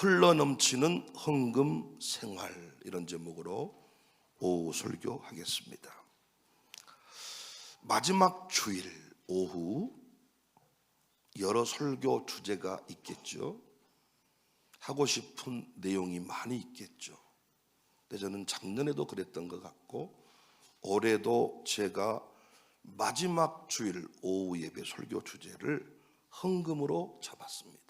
흘러넘치는 헌금 생활, 이런 제목으로 오후 설교하겠습니다. 마지막 주일 오후 여러 설교 주제가 있겠죠. 하고 싶은 내용이 많이 있겠죠. 근데 저는 작년에도 그랬던 것 같고 올해도 제가 마지막 주일 오후 예배 설교 주제를 헌금으로 잡았습니다.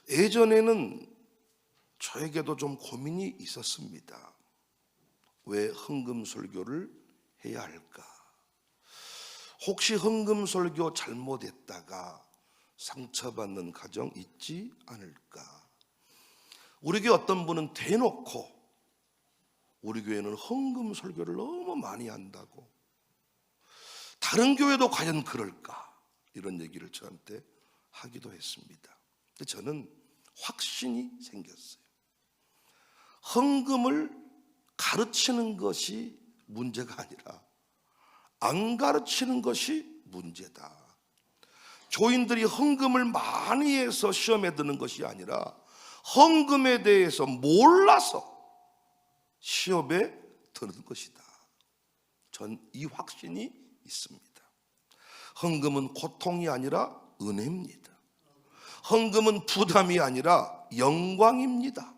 예전에는 저에게도 좀 고민이 있었습니다. 왜 헌금 설교를 해야 할까? 혹시 헌금 설교 잘못했다가 상처받는 가정 있지 않을까? 우리 교회 어떤 분은 대놓고 우리 교회는 헌금 설교를 너무 많이 한다고, 다른 교회도 과연 그럴까? 이런 얘기를 저한테 하기도 했습니다. 근데 저는 확신이 생겼어요. 헌금을 가르치는 것이 문제가 아니라 안 가르치는 것이 문제다. 교인들이 헌금을 많이 해서 시험에 드는 것이 아니라 헌금에 대해서 몰라서 시험에 드는 것이다. 전 이 확신이 있습니다. 헌금은 고통이 아니라 은혜입니다. 헌금은 부담이 아니라 영광입니다.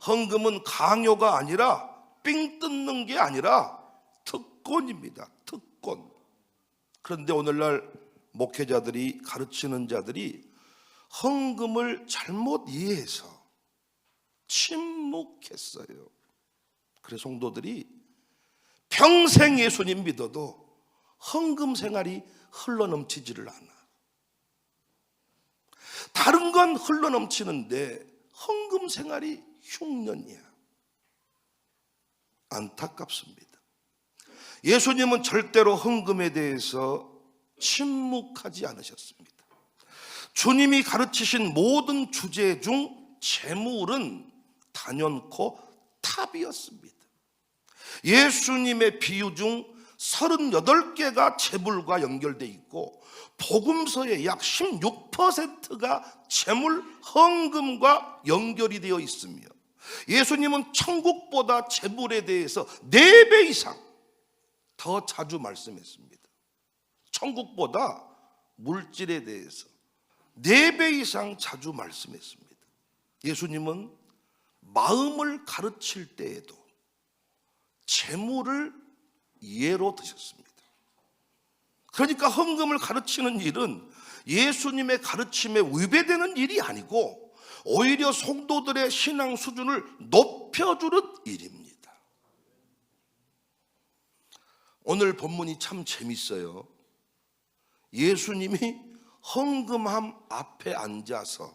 헌금은 강요가 아니라 삥 뜯는 게 아니라 특권입니다. 특권. 그런데 오늘날 목회자들이, 가르치는 자들이 헌금을 잘못 이해해서 침묵했어요. 그래서 성도들이 평생 예수님 믿어도 헌금 생활이 흘러넘치지를 않아. 다른 건 흘러넘치는데 헌금 생활이 흉년이야. 안타깝습니다. 예수님은 절대로 헌금에 대해서 침묵하지 않으셨습니다. 주님이 가르치신 모든 주제 중 재물은 단연코 탑이었습니다. 예수님의 비유 중 38개가 재물과 연결되어 있고 복음서의 약 16%가 재물, 헌금과 연결이 되어 있으며 예수님은 천국보다 재물에 대해서 4배 이상 더 자주 말씀했습니다. 천국보다 물질에 대해서 4배 이상 자주 말씀했습니다. 예수님은 마음을 가르칠 때에도 재물을 예로 드셨습니다. 그러니까 헌금을 가르치는 일은 예수님의 가르침에 위배되는 일이 아니고 오히려 성도들의 신앙 수준을 높여주는 일입니다. 오늘 본문이 참 재밌어요. 예수님이 헌금함 앞에 앉아서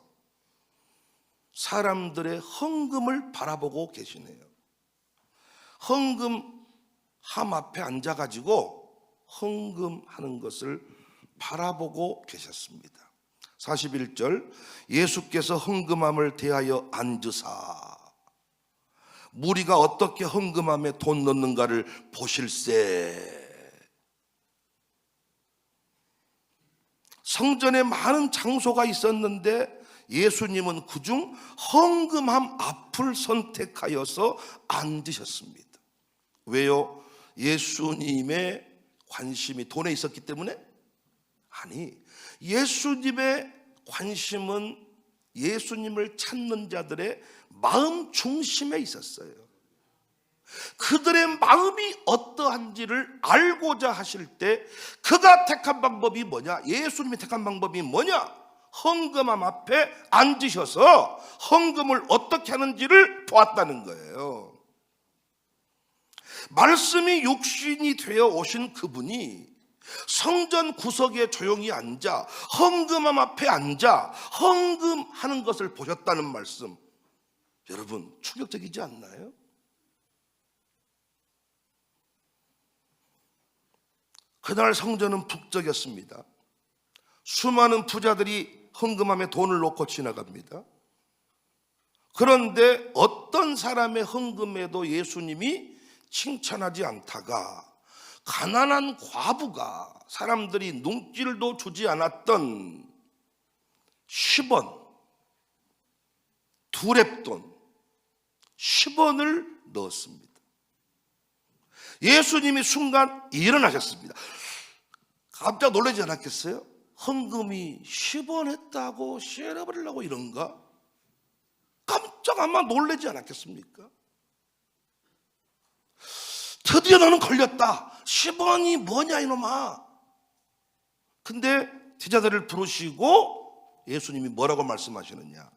사람들의 헌금을 바라보고 계시네요. 헌금함 앞에 앉아가지고 헌금하는 것을 바라보고 계셨습니다. 41절, 예수께서 헌금함을 대하여 앉으사 무리가 어떻게 헌금함에 돈 넣는가를 보실세. 성전에 많은 장소가 있었는데 예수님은 그중 헌금함 앞을 선택하여서 앉으셨습니다. 왜요? 예수님의 관심이 돈에 있었기 때문에? 아니, 예수님의 관심은 예수님을 찾는 자들의 마음 중심에 있었어요. 그들의 마음이 어떠한지를 알고자 하실 때 그가 택한 방법이 뭐냐? 예수님이 택한 방법이 뭐냐? 헌금함 앞에 앉으셔서 헌금을 어떻게 하는지를 보았다는 거예요. 말씀이 육신이 되어 오신 그분이 성전 구석에 조용히 앉아 헌금함 앞에 앉아 헌금하는 것을 보셨다는 말씀, 여러분 충격적이지 않나요? 그날 성전은 북적였습니다. 수많은 부자들이 헌금함에 돈을 놓고 지나갑니다. 그런데 어떤 사람의 헌금에도 예수님이 칭찬하지 않다가 가난한 과부가 사람들이 눈길도 주지 않았던 10원, 2렙돈 10원을 넣었습니다. 예수님이 순간 일어나셨습니다. 깜짝 놀라지 않았겠어요? 헌금이 10원 했다고 쉐러버리려고 이런가? 깜짝 아마 놀라지 않았겠습니까? 드디어 너는 걸렸다. 10원이 뭐냐 이놈아. 근데 제자들을 부르시고 예수님이 뭐라고 말씀하시느냐?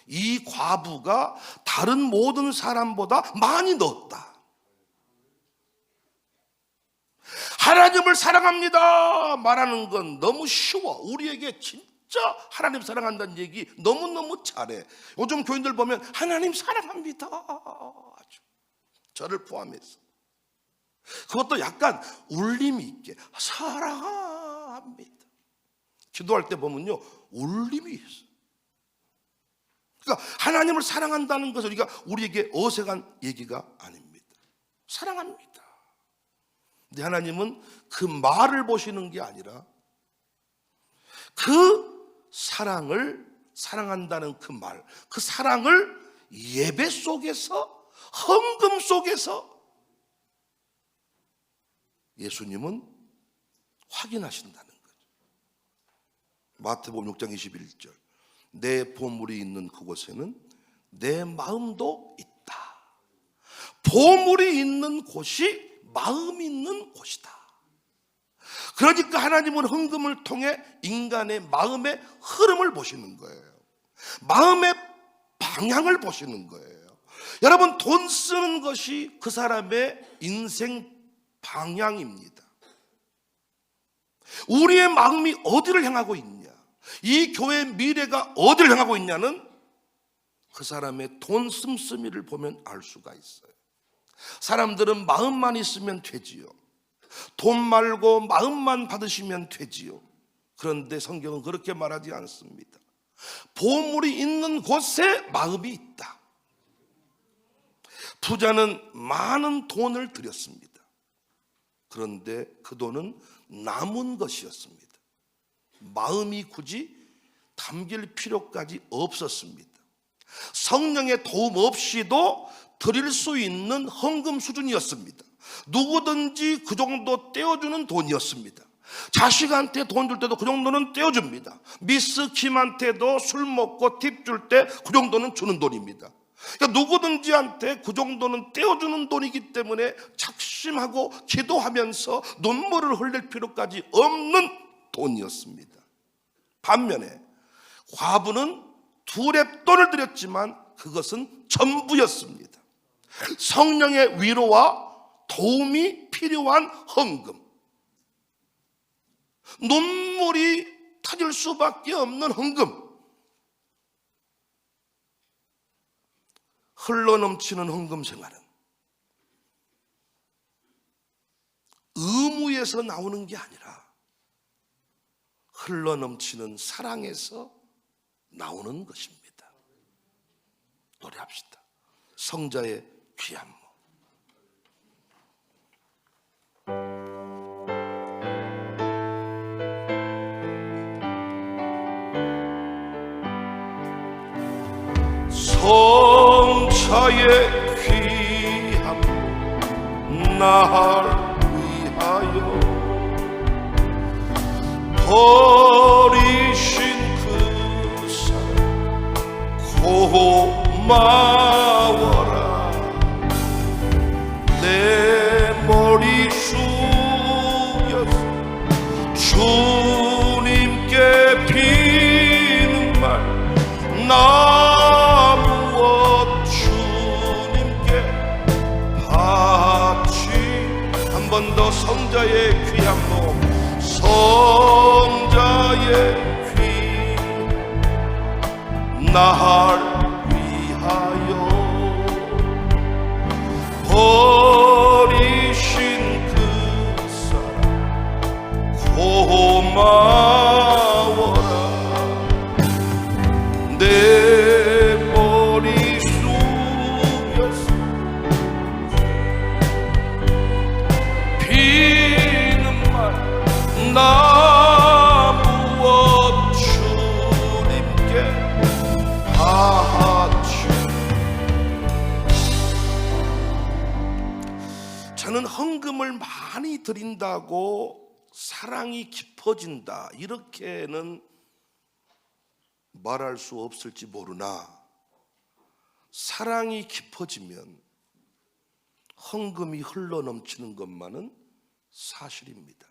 이 과부가 다른 모든 사람보다 많이 넣었다. 하나님을 사랑합니다 말하는 건 너무 쉬워. 우리에게 진짜 하나님 사랑한다는 얘기 너무너무 잘해. 요즘 교인들 보면 하나님 사랑합니다, 저를 포함해서. 그것도 약간 울림이 있게 사랑합니다. 기도할 때 보면요 울림이 있어요. 그러니까 하나님을 사랑한다는 것은 우리에게 어색한 얘기가 아닙니다. 사랑합니다. 근데 하나님은 그 말을 보시는 게 아니라 그 사랑을, 사랑한다는 그 말, 그 사랑을 예배 속에서, 헌금 속에서 예수님은 확인하신다는 거죠. 마태복음 6장 21절, 내 보물이 있는 그곳에는 내 마음도 있다. 보물이 있는 곳이 마음 있는 곳이다. 그러니까 하나님은 헌금을 통해 인간의 마음의 흐름을 보시는 거예요. 마음의 방향을 보시는 거예요. 여러분, 돈 쓰는 것이 그 사람의 인생 방향입니다. 우리의 마음이 어디를 향하고 있냐, 이 교회의 미래가 어디를 향하고 있냐는 그 사람의 돈 씀씀이를 보면 알 수가 있어요. 사람들은 마음만 있으면 되지요. 돈 말고 마음만 받으시면 되지요. 그런데 성경은 그렇게 말하지 않습니다. 보물이 있는 곳에 마음이 있다. 부자는 많은 돈을 들였습니다. 그런데 그 돈은 남은 것이었습니다. 마음이 굳이 담길 필요까지 없었습니다. 성령의 도움 없이도 드릴 수 있는 헌금 수준이었습니다. 누구든지 그 정도 떼어주는 돈이었습니다. 자식한테 돈 줄 때도 그 정도는 떼어줍니다. 미스 김한테도 술 먹고 팁 줄 때 그 정도는 주는 돈입니다. 그러니까 누구든지한테 그 정도는 떼어주는 돈이기 때문에 작심하고 기도하면서 눈물을 흘릴 필요까지 없는 돈이었습니다. 반면에 과부는 2렙돈을 드렸지만 그것은 전부였습니다. 성령의 위로와 도움이 필요한 헌금, 눈물이 터질 수밖에 없는 헌금, 흘러넘치는 헌금 생활은 의무에서 나오는 게 아니라 흘러넘치는 사랑에서 나오는 것입니다. 노래합시다. 성자의 귀한 모. 성자의 귀한 모, 날 위하여 버리신 그 사랑 고마워라. 내 머리 숙여서 주님께 비는 말, 나 무엇 주님께 바치. 한 번 더 성자의 귀한 모, 성자의 귀, 날 위하여 버리신 그 사랑 고마워라. 내 머리 숙여서 비는 말, 나 무엇 주님께 바치. 헌금을 많이 드린다고 사랑이 깊어진다, 이렇게는 말할 수 없을지 모르나 사랑이 깊어지면 헌금이 흘러넘치는 것만은 사실입니다.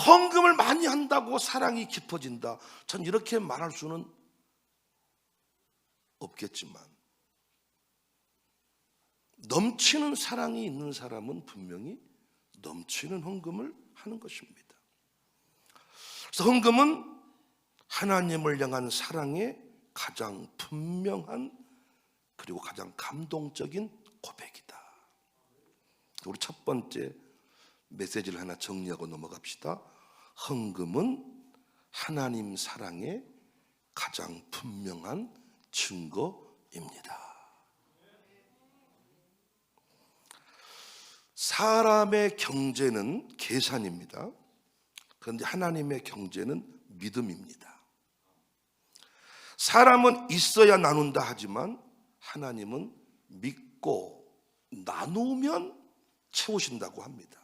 헌금을 많이 한다고 사랑이 깊어진다, 전 이렇게 말할 수는 없겠지만 넘치는 사랑이 있는 사람은 분명히 넘치는 헌금을 하는 것입니다. 그래서 헌금은 하나님을 향한 사랑의 가장 분명한 그리고 가장 감동적인 고백이다. 우리 첫 번째 메시지를 하나 정리하고 넘어갑시다. 헌금은 하나님 사랑의 가장 분명한 증거입니다. 사람의 경제는 계산입니다. 그런데 하나님의 경제는 믿음입니다. 사람은 있어야 나눈다 하지만 하나님은 믿고 나누면 채우신다고 합니다.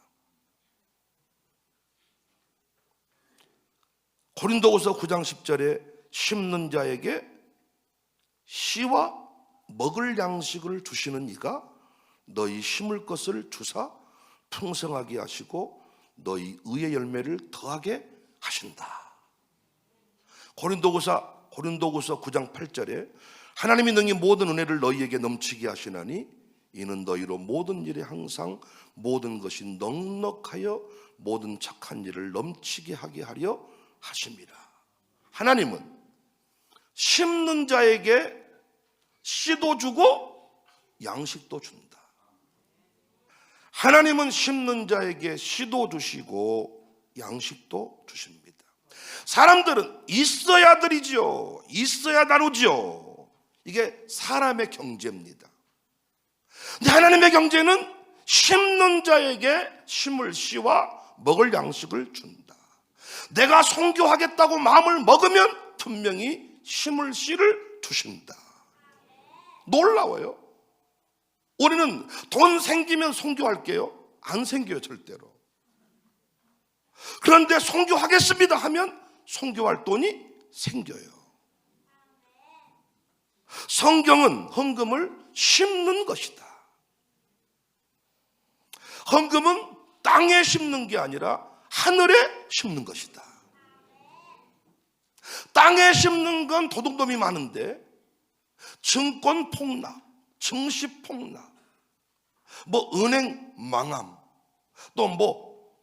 고린도후서 9장 10절에 심는 자에게 씨와 먹을 양식을 주시는 이가 너희 심을 것을 주사 풍성하게 하시고 너희 의의 열매를 더하게 하신다. 고린도후서 9장 8절에 하나님이 능히 모든 은혜를 너희에게 넘치게 하시나니 이는 너희로 모든 일에 항상 모든 것이 넉넉하여 모든 착한 일을 넘치게 하게 하려 하십니다. 하나님은 심는 자에게 씨도 주고 양식도 준다. 하나님은 심는 자에게 씨도 주시고 양식도 주십니다. 사람들은 있어야 드리죠, 있어야 나누죠. 이게 사람의 경제입니다. 근데 하나님의 경제는 심는 자에게 심을 씨와 먹을 양식을 준다. 내가 선교하겠다고 마음을 먹으면 분명히 심을 씨를 주신다. 놀라워요. 우리는 돈 생기면 선교할게요, 안 생겨요, 절대로. 그런데 선교하겠습니다 하면 선교할 돈이 생겨요. 성경은 헌금을 심는 것이다. 헌금은 땅에 심는 게 아니라 하늘에 심는 것이다. 땅에 심는 건 도둑놈이 많은데 증권 폭락, 증시 폭락, 뭐 은행 망함, 또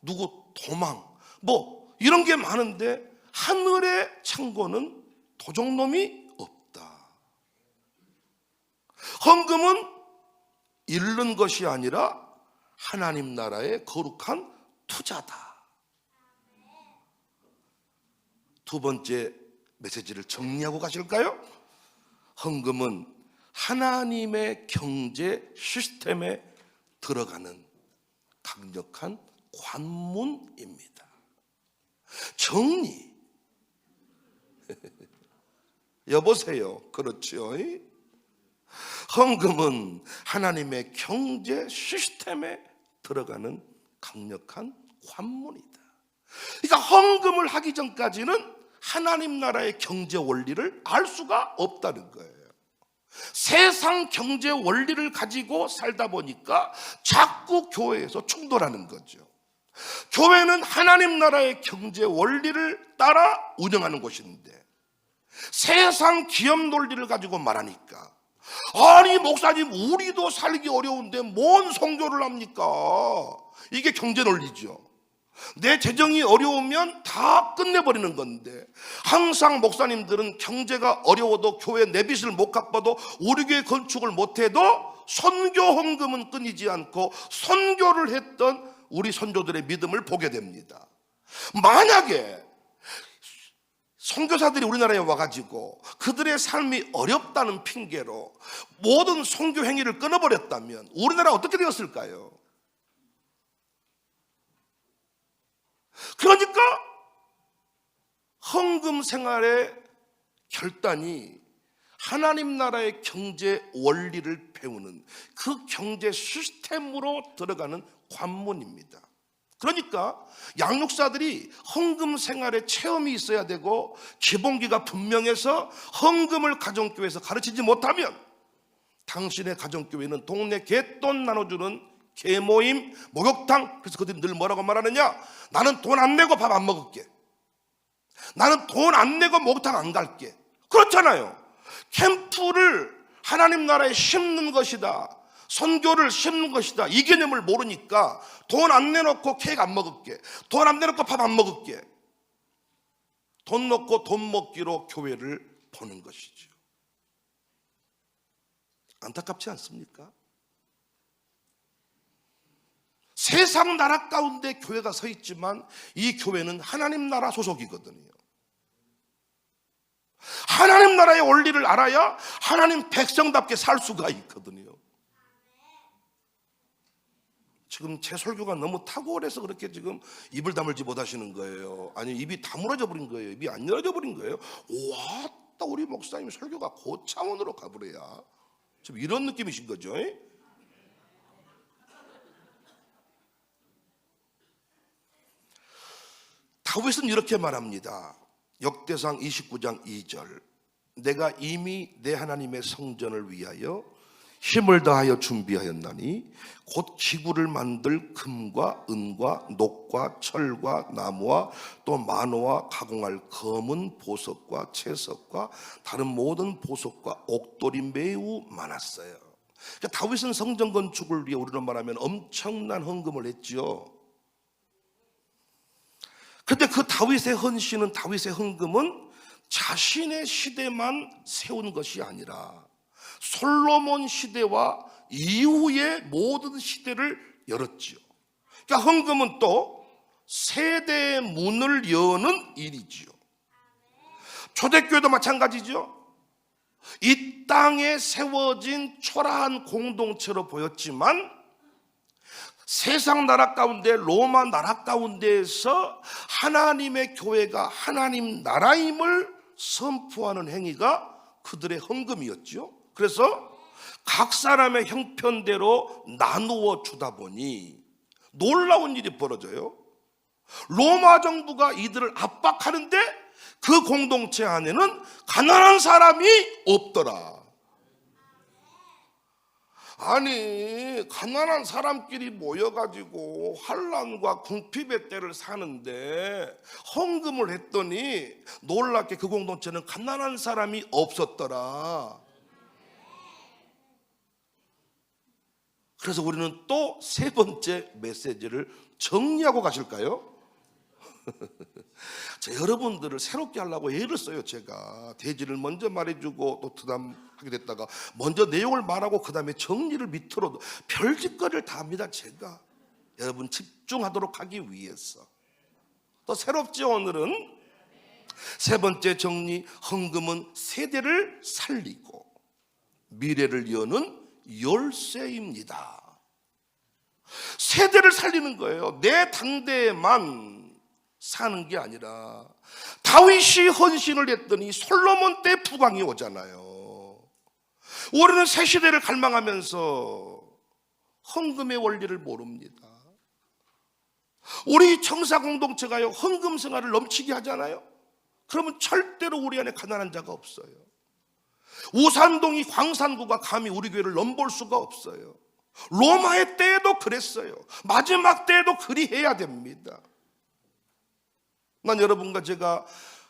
누구 도망, 이런 게 많은데 하늘의 창고는 도둑놈이 없다. 헌금은 잃는 것이 아니라 하나님 나라의 거룩한 투자다. 두 번째 메시지를 정리하고 가실까요? 헌금은 하나님의 경제 시스템에 들어가는 강력한 관문입니다. 정리. 여보세요. 그렇죠? 헌금은 하나님의 경제 시스템에 들어가는 강력한 관문이다. 그러니까 헌금을 하기 전까지는 하나님 나라의 경제 원리를 알 수가 없다는 거예요. 세상 경제 원리를 가지고 살다 보니까 자꾸 교회에서 충돌하는 거죠. 교회는 하나님 나라의 경제 원리를 따라 운영하는 곳인데 세상 기업 논리를 가지고 말하니까, 아니 목사님 우리도 살기 어려운데 뭔 선교를 합니까? 이게 경제 논리죠. 내 재정이 어려우면 다 끝내버리는 건데, 항상 목사님들은 경제가 어려워도 교회 내 빚을 못 갚아도 우리 교회 건축을 못해도 선교 헌금은 끊이지 않고 선교를 했던 우리 선조들의 믿음을 보게 됩니다. 만약에 선교사들이 우리나라에 와가지고 그들의 삶이 어렵다는 핑계로 모든 선교 행위를 끊어버렸다면 우리나라 어떻게 되었을까요? 그러니까 헌금 생활의 결단이 하나님 나라의 경제 원리를 배우는 그 경제 시스템으로 들어가는 관문입니다. 그러니까 양육사들이 헌금 생활에 체험이 있어야 되고 기본기가 분명해서 헌금을 가정교회에서 가르치지 못하면 당신의 가정교회는 동네 개돈 나눠주는 개모임, 목욕탕. 그래서 그들이 늘 뭐라고 말하느냐? 나는 돈 안 내고 밥 안 먹을게. 나는 돈 안 내고 목욕탕 안 갈게. 그렇잖아요. 캠프를 하나님 나라에 심는 것이다, 선교를 심는 것이다, 이 개념을 모르니까 돈 안 내놓고 케이크 안 먹을게, 돈 안 내놓고 밥 안 먹을게. 돈 놓고 돈 먹기로 교회를 보는 것이죠. 안타깝지 않습니까? 세상 나라 가운데 교회가 서 있지만 이 교회는 하나님 나라 소속이거든요. 하나님 나라의 원리를 알아야 하나님 백성답게 살 수가 있거든요. 지금 제 설교가 너무 탁월해서 그렇게 지금 입을 다물지 못하시는 거예요. 아니, 입이 다물어져 버린 거예요. 입이 안 열어져 버린 거예요. 와따, 우리 목사님 설교가 고차원으로 가버려야 지금 이런 느낌이신 거죠. 다윗은 이렇게 말합니다. 역대상 29장 2절. 내가 이미 내 하나님의 성전을 위하여 힘을 다하여 준비하였나니 곧 기구를 만들 금과 은과 녹과 철과 나무와 또 만호와 가공할 검은 보석과 채석과 다른 모든 보석과 옥돌이 매우 많았어요. 그러니까 다윗은 성전 건축을 위해 우리로 말하면 엄청난 헌금을 했죠. 근데 그 다윗의 헌신은, 다윗의 헌금은 자신의 시대만 세운 것이 아니라 솔로몬 시대와 이후의 모든 시대를 열었지요. 그러니까 헌금은 또 세대의 문을 여는 일이지요. 초대교회도 마찬가지죠. 이 땅에 세워진 초라한 공동체로 보였지만 세상 나라 가운데, 로마 나라 가운데에서 하나님의 교회가 하나님 나라임을 선포하는 행위가 그들의 헌금이었죠. 그래서 각 사람의 형편대로 나누어 주다 보니 놀라운 일이 벌어져요. 로마 정부가 이들을 압박하는데 그 공동체 안에는 가난한 사람이 없더라. 아니, 가난한 사람끼리 모여가지고 환난과 궁핍의 때를 사는데 헌금을 했더니 놀랍게 그 공동체는 가난한 사람이 없었더라. 그래서 우리는 또 세 번째 메시지를 정리하고 가실까요? 여러분들을 새롭게 하려고 애를 써요. 제가 대지를 먼저 말해주고 또 부담하게 됐다가 먼저 내용을 말하고 그 다음에 정리를 밑으로 별짓거리를 다 합니다. 제가 여러분 집중하도록 하기 위해서. 또 새롭죠. 오늘은 세 번째 정리, 헌금은 세대를 살리고 미래를 여는 열쇠입니다. 세대를 살리는 거예요. 내 당대에만 사는 게 아니라 다윗이 헌신을 했더니 솔로몬 때 부강이 오잖아요. 우리는 새 시대를 갈망하면서 헌금의 원리를 모릅니다. 우리 청사 공동체가요, 헌금 생활을 넘치게 하잖아요. 그러면 절대로 우리 안에 가난한 자가 없어요. 우산동이 광산구가 감히 우리 교회를 넘볼 수가 없어요. 로마의 때에도 그랬어요. 마지막 때에도 그리해야 됩니다. 난 여러분과 제가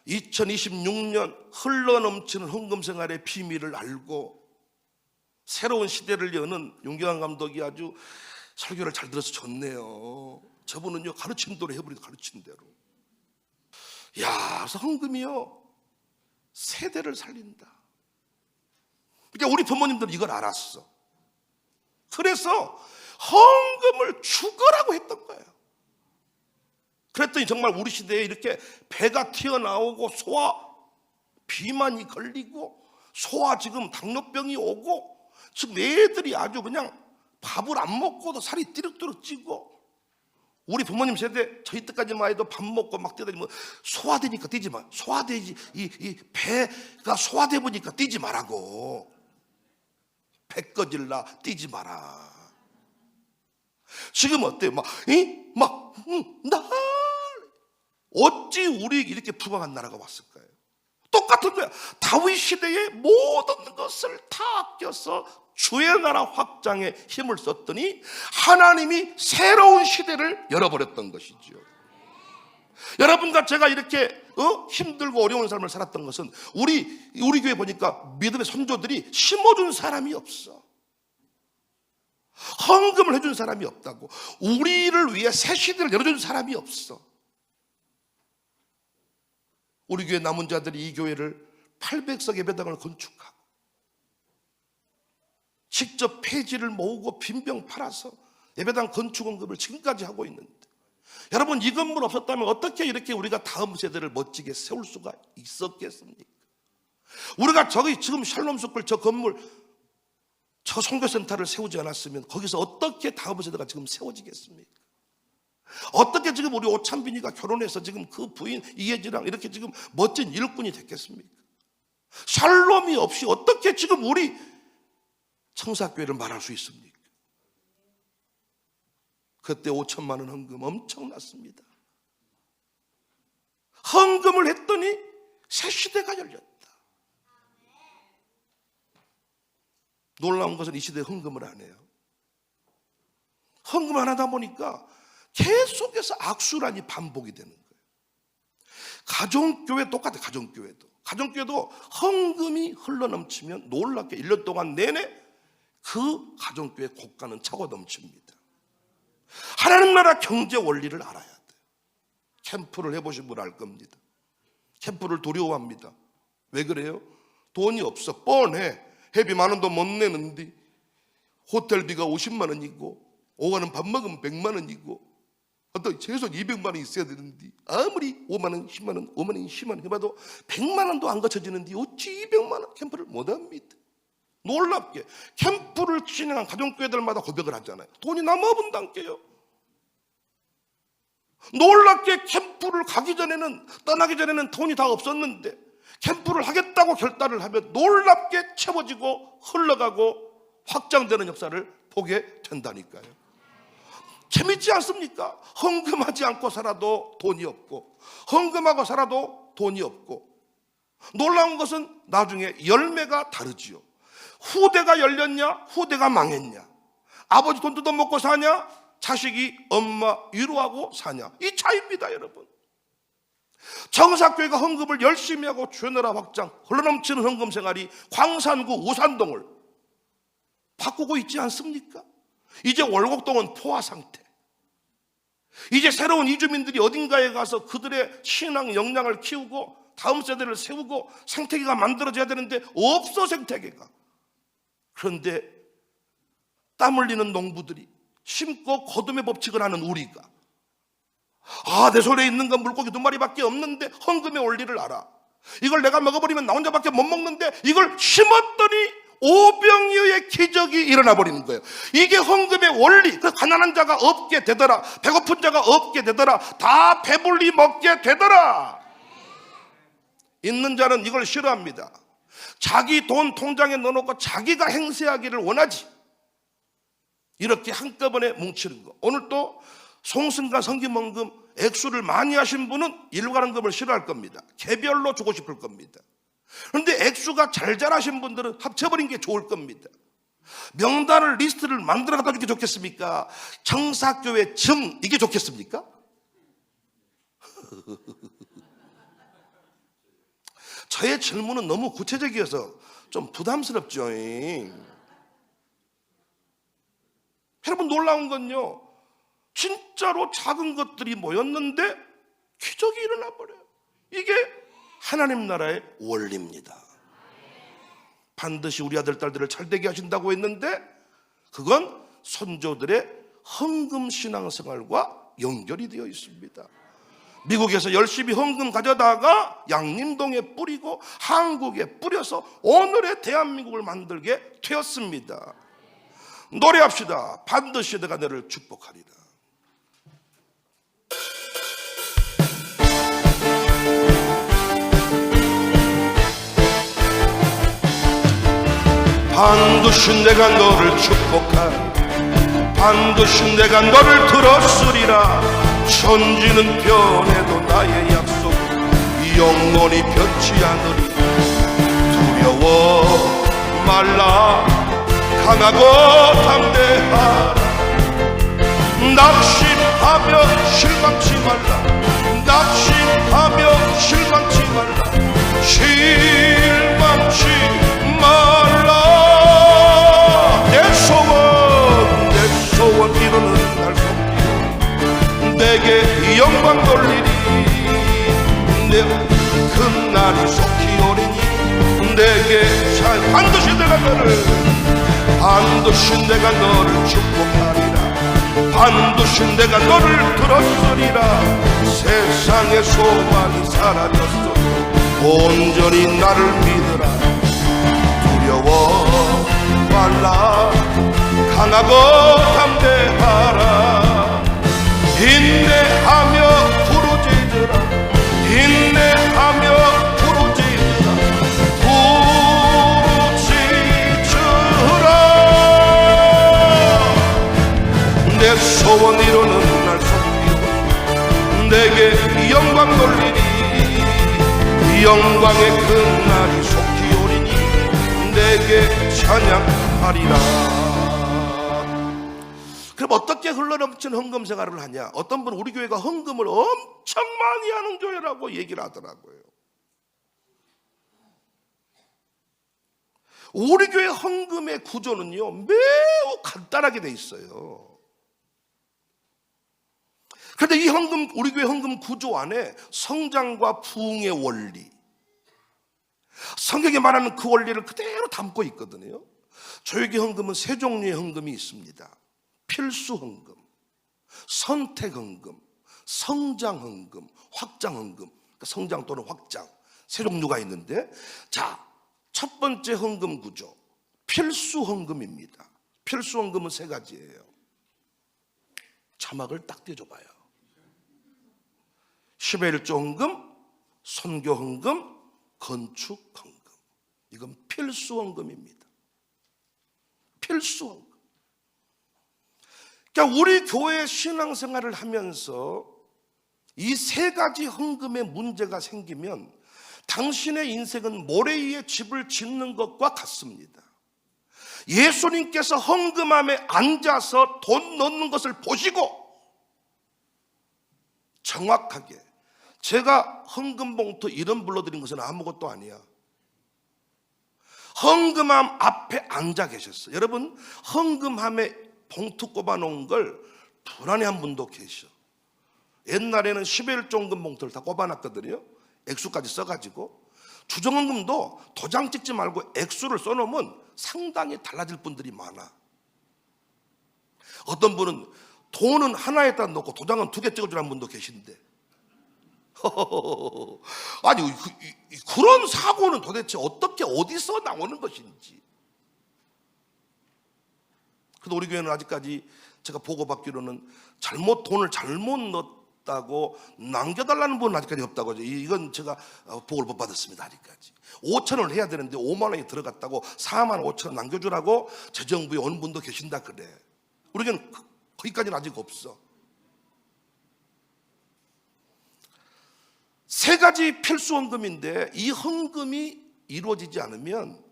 2026년 흘러넘치는 헌금 생활의 비밀을 알고 새로운 시대를 여는 윤경환 감독이 아주 설교를 잘 들어서 좋네요. 저분은요, 가르침대로 해버리고 가르침대로. 야, 그래서 헌금이요, 세대를 살린다. 그러니까 우리 부모님들은 이걸 알았어. 그래서 헌금을 죽으라고 했던 거예요. 그랬더니 정말 우리 시대에 이렇게 배가 튀어나오고 소화 비만이 걸리고 소화 지금 당뇨병이 오고 지금 애들이 아주 그냥 밥을 안 먹고도 살이 띠룩띠룩 찌고 우리 부모님 세대 저희 때까지만 해도 밥 먹고 막 뛰다니면 소화되니까 뛰지 마. 소화되지, 이 배가 소화돼 보니까 뛰지 말라고. 배 꺼질라 뛰지 마라. 지금 어때요? 어찌 우리 이렇게 부강한 나라가 왔을까요? 똑같은 거야. 다윗 시대의 모든 것을 다 아껴서 주의 나라 확장에 힘을 썼더니 하나님이 새로운 시대를 열어버렸던 것이죠. 여러분과 제가 이렇게 힘들고 어려운 삶을 살았던 것은 우리 교회 보니까 믿음의 선조들이 심어준 사람이 없어. 헌금을 해준 사람이 없다고. 우리를 위해 새 시대를 열어준 사람이 없어. 우리 교회 남은 자들이 이 교회를 800석 예배당을 건축하고 직접 폐지를 모으고 빈병 팔아서 예배당 건축 언급을 지금까지 하고 있는데, 여러분, 이 건물 없었다면 어떻게 이렇게 우리가 다음 세대를 멋지게 세울 수가 있었겠습니까? 우리가 저기 지금 샬롬스쿨 저 건물, 저 선교센터를 세우지 않았으면 거기서 어떻게 다음 세대가 지금 세워지겠습니까? 어떻게 지금 우리 오찬빈이가 결혼해서 지금 그 부인 이혜지랑 이렇게 지금 멋진 일꾼이 됐겠습니까? 샬롬이 없이 어떻게 지금 우리 청사교회를 말할 수 있습니까? 그때 5천만 원 헌금 엄청났습니다. 헌금을 했더니 새 시대가 열렸다. 놀라운 것은 이 시대에 헌금을 안 해요. 헌금 안 하다 보니까 계속해서 악순환이 반복이 되는 거예요. 가정교회 똑같아요. 가정교회도 헌금이 흘러넘치면 놀랍게 1년 동안 내내 그 가정교회 고가는 차고 넘칩니다. 하나님 나라 경제 원리를 알아야 돼요. 캠프를 해보신 분 알 겁니다. 캠프를 두려워합니다. 왜 그래요? 돈이 없어. 뻔해. 회비 10,000원도 못 내는데 호텔비가 50만 원이고 오가는 밥 먹으면 100만 원이고 어떤 최소 200만 원이 있어야 되는데 아무리 5만 원, 10만 원, 5만 원, 10만 원 해봐도 100만 원도 안 거쳐지는데 어찌 200만 원 캠프를 못합니다. 놀랍게 캠프를 진행한 가정교회들마다 고백을 하잖아요. 돈이 너무 없은단께요. 놀랍게 캠프를 떠나기 전에는 돈이 다 없었는데 캠프를 하겠다고 결단을 하면 놀랍게 채워지고 흘러가고 확장되는 역사를 보게 된다니까요. 재밌지 않습니까? 헌금하지 않고 살아도 돈이 없고 헌금하고 살아도 돈이 없고, 놀라운 것은 나중에 열매가 다르지요. 후대가 열렸냐 후대가 망했냐, 아버지 돈 뜯어먹고 사냐 자식이 엄마 위로하고 사냐, 이 차이입니다. 여러분, 정사교회가 헌금을 열심히 하고 주의 나라 확장, 흘러넘치는 헌금 생활이 광산구 우산동을 바꾸고 있지 않습니까? 이제 월곡동은 포화 상태. 이제 새로운 이주민들이 어딘가에 가서 그들의 신앙 역량을 키우고 다음 세대를 세우고 생태계가 만들어져야 되는데 없어, 생태계가. 그런데 땀 흘리는 농부들이 심고 거둠의 법칙을 하는 우리가, 내 손에 있는 건 물고기 2마리밖에 없는데 헌금의 원리를 알아. 이걸 내가 먹어버리면 나 혼자밖에 못 먹는데 이걸 심었더니 오병이어의 기적이 일어나 버리는 거예요. 이게 헌금의 원리. 그 가난한 자가 없게 되더라, 배고픈 자가 없게 되더라, 다 배불리 먹게 되더라. 있는 자는 이걸 싫어합니다. 자기 돈 통장에 넣어놓고 자기가 행세하기를 원하지. 이렇게 한꺼번에 뭉치는 거. 오늘 또 송승간 성김헌금 액수를 많이 하신 분은 일괄헌금을 싫어할 겁니다. 개별로 주고 싶을 겁니다. 그런데 액수가 잘 자라신 분들은 합쳐버린 게 좋을 겁니다. 명단을, 리스트를 만들어 갖다 주는 게 좋겠습니까? 청사교회 정, 이게 좋겠습니까? 저의 질문은 너무 구체적이어서 좀 부담스럽죠. 여러분, 놀라운 건요, 진짜로 작은 것들이 모였는데 기적이 일어나 버려요. 이게 하나님 나라의 원리입니다. 반드시 우리 아들 딸들을 잘되게 하신다고 했는데 그건 선조들의 헌금 신앙생활과 연결이 되어 있습니다. 미국에서 열심히 헌금 가져다가 양림동에 뿌리고 한국에 뿌려서 오늘의 대한민국을 만들게 되었습니다. 노래합시다. 반드시 내가 너를 축복하리라. 반드시 내가 너를 축복하리. 반드시 내가 너를 들었으리라. 천지는 변해도 나의 약속 영원히 변치 않으리. 두려워 말라. 강하고 담대하라. 낙심하며 실망치 말라. 낙심하며 실망치 말라. 실망치 말라. 내 소원 이루는 날 속이요 내게 영광 돌리리. 그 날이 속히 오리니 내게 잘 반드시 내가 너를 축복하리라. 반드시 내가 너를 들었으리라. 세상의 소망이 사라졌어도 온전히 나를 믿으라. 두려워 말라. 강하고 담대하라. 인내하며 부르짖으라. 인내하며 부르짖으라. 내 소원 이루는 날 속이요 내게 영광 돌리리. 영광의 그 날이 속히 오리니 내게 찬양하리라. 그럼 어떻게 흘러넘치는 헌금 생활을 하냐? 어떤 분은 우리 교회가 헌금을 엄청 많이 하는 교회라고 얘기를 하더라고요. 우리 교회 헌금의 구조는요 매우 간단하게 돼 있어요. 그런데 이 우리 교회 헌금 구조 안에 성장과 부흥의 원리, 성경에 말하는 그 원리를 그대로 담고 있거든요. 저희 교회 헌금은 세 종류의 헌금이 있습니다. 필수 헌금, 선택 헌금, 성장 헌금, 확장 헌금. 그러니까 성장 또는 확장 세 종류가 있는데, 자, 첫 번째 헌금 구조 필수 헌금입니다. 필수 헌금은 세 가지예요. 자막을 딱 떼줘봐요. 10의 1조 헌금, 선교 헌금, 건축 헌금. 이건 필수 헌금입니다. 필수 헌금. 그러니까 우리 교회 신앙생활을 하면서 이 세 가지 헌금의 문제가 생기면 당신의 인생은 모래 위에 집을 짓는 것과 같습니다. 예수님께서 헌금함에 앉아서 돈 넣는 것을 보시고 정확하게, 제가 헌금 봉투 이름 불러드린 것은 아무것도 아니야. 헌금함 앞에 앉아 계셨어요. 여러분, 헌금함에 봉투 꼽아놓은 걸 불안해한 분도 계셔. 옛날에는 10의 1조 헌금 봉투를 다 꼽아놨거든요. 액수까지 써가지고. 주정헌금도 도장 찍지 말고 액수를 써놓으면 상당히 달라질 분들이 많아. 어떤 분은 돈은 하나에다 놓고 도장은 2개 찍어주라는 분도 계신데, 아니 그런 사고는 도대체 어떻게 어디서 나오는 것인지. 그래도 우리 교회는 아직까지 제가 보고받기로는 돈을 잘못 넣었다고 남겨달라는 분은 아직까지 없다고 하죠. 이건 제가 보고를 못 받았습니다. 아직까지 5,000원을 해야 되는데 5만 원이 들어갔다고 4만 5천 원 남겨주라고 재정부에 온 분도 계신다 그래. 우리 교회는 거기까지는 아직 없어. 세 가지 필수 헌금인데 이 헌금이 이루어지지 않으면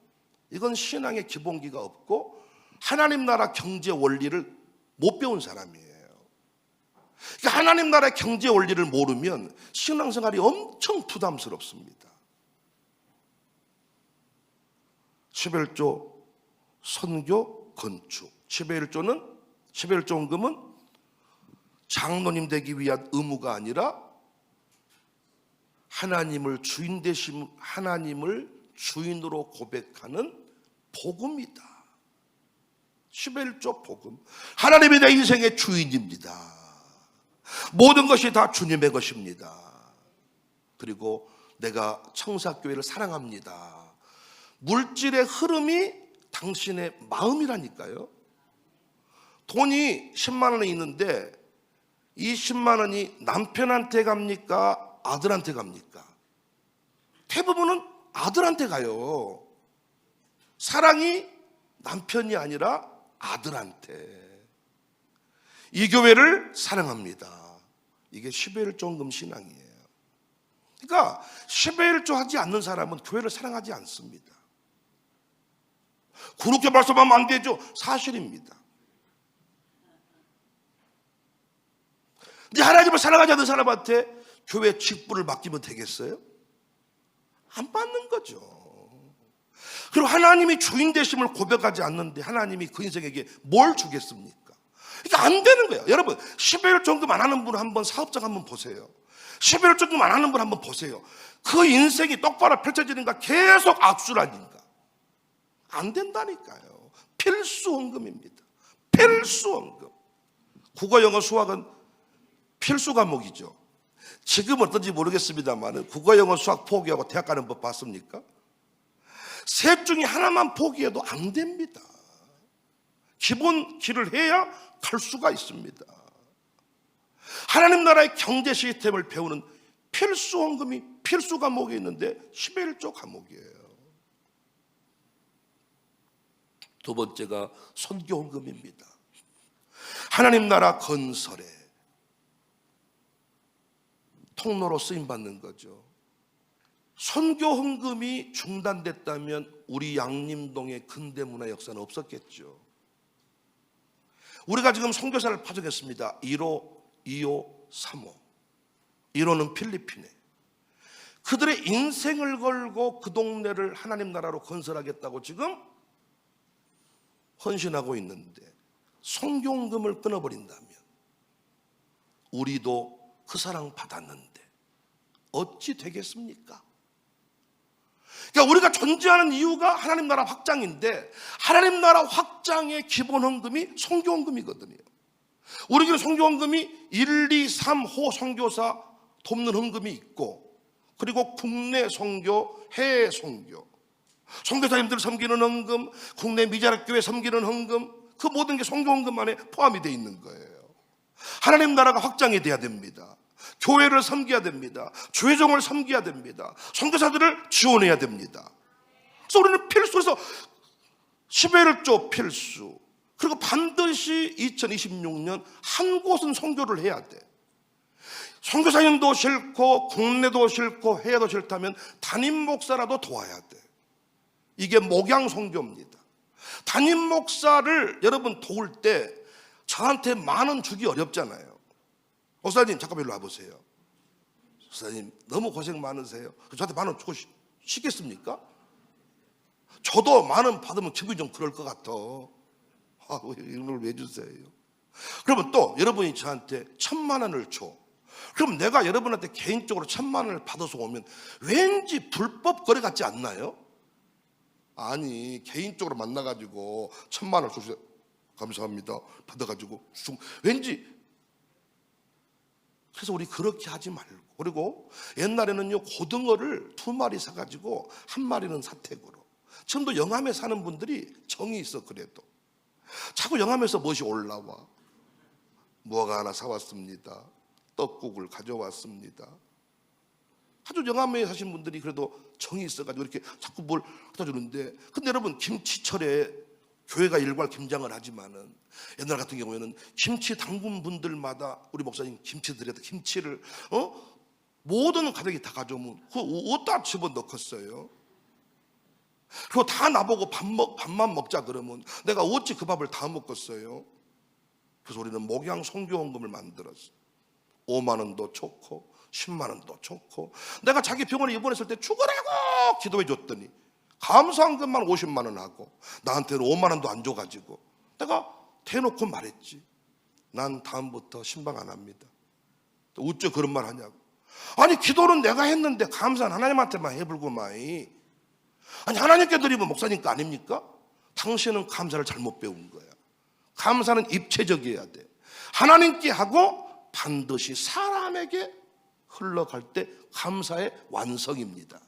이건 신앙의 기본기가 없고 하나님 나라 경제 원리를 못 배운 사람이에요. 그러니까 하나님 나라 경제 원리를 모르면 신앙생활이 엄청 부담스럽습니다. 10의 1조 선교 건축. 10의 1조 헌금은 장로님 되기 위한 의무가 아니라 하나님을 주인 되심, 하나님을 주인으로 고백하는 복음이다. 10의 1조 복음. 하나님이 내 인생의 주인입니다. 모든 것이 다 주님의 것입니다. 그리고 내가 청사교회를 사랑합니다. 물질의 흐름이 당신의 마음이라니까요. 돈이 10만 원이 있는데 이 10만 원이 남편한테 갑니까? 아들한테 갑니까? 대부분은 아들한테 가요. 사랑이 남편이 아니라 아들한테 이 교회를 사랑합니다. 이게 10의 1조헌금 신앙이에요. 그러니까 10의 1조 하지 않는 사람은 교회를 사랑하지 않습니다. 그렇게 말씀하면 안 되죠. 사실입니다. 근데 하나님을 사랑하지 않는 사람한테 교회 직분을 맡기면 되겠어요? 안 받는 거죠. 그리고 하나님이 주인 되심을 고백하지 않는데 하나님이 그 인생에게 뭘 주겠습니까? 그러니까 안 되는 거예요. 여러분 10의 1조헌금 안 하는 분 한번 사업장 한번 보세요. 10의 1조헌금 안 하는 분 한번 보세요. 그 인생이 똑바로 펼쳐지는가 계속 악순환인가? 안 된다니까요. 필수헌금입니다. 필수헌금. 국어, 영어, 수학은 필수 과목이죠. 지금 어떤지 모르겠습니다만 국어, 영어, 수학 포기하고 대학 가는 법 봤습니까? 셋 중에 하나만 포기해도 안 됩니다. 기본 길을 해야 갈 수가 있습니다. 하나님 나라의 경제 시스템을 배우는 필수헌금이 필수 과목이 있는데 10의 1조 과목이에요. 두 번째가 선교헌금입니다. 하나님 나라 건설에 통로로 쓰임받는 거죠. 선교헌금이 중단됐다면 우리 양림동의 근대문화 역사는 없었겠죠. 우리가 지금 선교사를 파송했습니다. 1호, 2호, 3호. 1호는 필리핀에 그들의 인생을 걸고 그 동네를 하나님 나라로 건설하겠다고 지금 헌신하고 있는데 선교헌금을 끊어버린다면 우리도 그 사랑 받았는데 어찌 되겠습니까? 그러니까 우리가 존재하는 이유가 하나님 나라 확장인데 하나님 나라 확장의 기본 헌금이 선교헌금이거든요. 우리 교회 선교헌금이 1, 2, 3호 선교사 돕는 헌금이 있고 그리고 국내 선교, 해외 선교, 선교사님들 섬기는 헌금, 국내 미자립교회 섬기는 헌금, 그 모든 게 선교헌금 안에 포함이 되어 있는 거예요. 하나님 나라가 확장이 돼야 됩니다. 교회를 섬겨야 됩니다. 주회종을 섬겨야 됩니다. 선교사들을 지원해야 됩니다. 그래서 우리는 필수에서 10의 1조 필수. 그리고 반드시 2026년 한 곳은 선교를 해야 돼. 선교사님도 싫고 국내도 싫고 해외도 싫다면 담임 목사라도 도와야 돼. 이게 목양 선교입니다. 담임 목사를 여러분 도울 때 저한테 만 원 주기 어렵잖아요. 목사님 잠깐만 일로 와보세요. 목사님 너무 고생 많으세요. 저한테 만 원 주고 싶겠습니까? 저도 만 원 받으면 기분이 좀 그럴 것 같아. 이런 걸 왜 주세요? 그러면 또 여러분이 저한테 1,000만 원을 줘. 그럼 내가 여러분한테 개인적으로 1,000만 원을 받아서 오면 왠지 불법 거래 같지 않나요? 아니 개인적으로 만나가지고 1,000만 원 주세요. 감사합니다. 받아가지고 왠지. 그래서 우리 그렇게 하지 말고. 그리고 옛날에는요 고등어를 2마리 사가지고 1마리는 사택으로. 지금도 영암에 사는 분들이 정이 있어. 그래도 자꾸 영암에서 무엇이 올라와. 무화과 하나 사왔습니다. 떡국을 가져왔습니다. 아주 영암에 사신 분들이 그래도 정이 있어가지고 이렇게 자꾸 뭘 갖다 주는데, 근데 여러분 김치철에 교회가 일괄 김장을 하지만은 옛날 같은 경우에는 김치 담근 분들마다 우리 목사님 김치 드려도 김치를 모든 가족이 다 가져오면 그거 어디다 집어넣겠어요? 그리고 다 나보고 밥만 먹자 그러면 내가 어찌 그 밥을 다 먹겠어요? 그래서 우리는 목양 선교헌금을 만들었어요. 5만 원도 좋고 10만 원도 좋고. 내가 자기 병원에 입원했을 때 죽으라고 기도해 줬더니 감사한 것만 50만 원 하고 나한테는 5만 원도 안 줘가지고 내가 대놓고 말했지. 난 다음부터 신방 안 합니다. 어째 그런 말 하냐고. 아니 기도는 내가 했는데 감사는 하나님한테만 해불고마이. 아니 하나님께 드리면 목사님 거 아닙니까? 당신은 감사를 잘못 배운 거야. 감사는 입체적이어야 돼. 하나님께 하고 반드시 사람에게 흘러갈 때 감사의 완성입니다.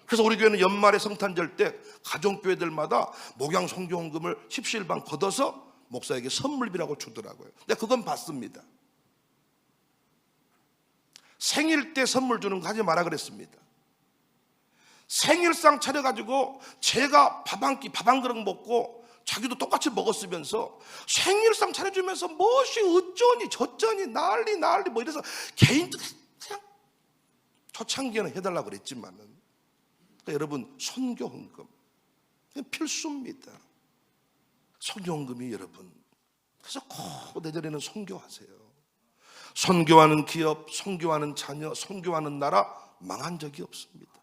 그래서 우리 교회는 연말에 성탄절 때 가정교회들마다 목양 선교헌금을 십시일반 걷어서 목사에게 선물비라고 주더라고요. 근데 그건 받습니다. 생일 때 선물 주는 거 하지 마라 그랬습니다. 생일상 차려가지고 제가 밥 한 그릇 먹고 자기도 똑같이 먹었으면서 생일상 차려주면서 무엇이 어쩌니 저쩌니 난리 뭐 이래서 개인들 그냥 초창기에는 해달라고 그랬지만은, 그러니까 여러분 선교헌금 필수입니다. 선교헌금이 여러분, 그래서 꼭 내년에는 선교하세요. 선교하는 기업, 선교하는 자녀, 선교하는 나라 망한 적이 없습니다.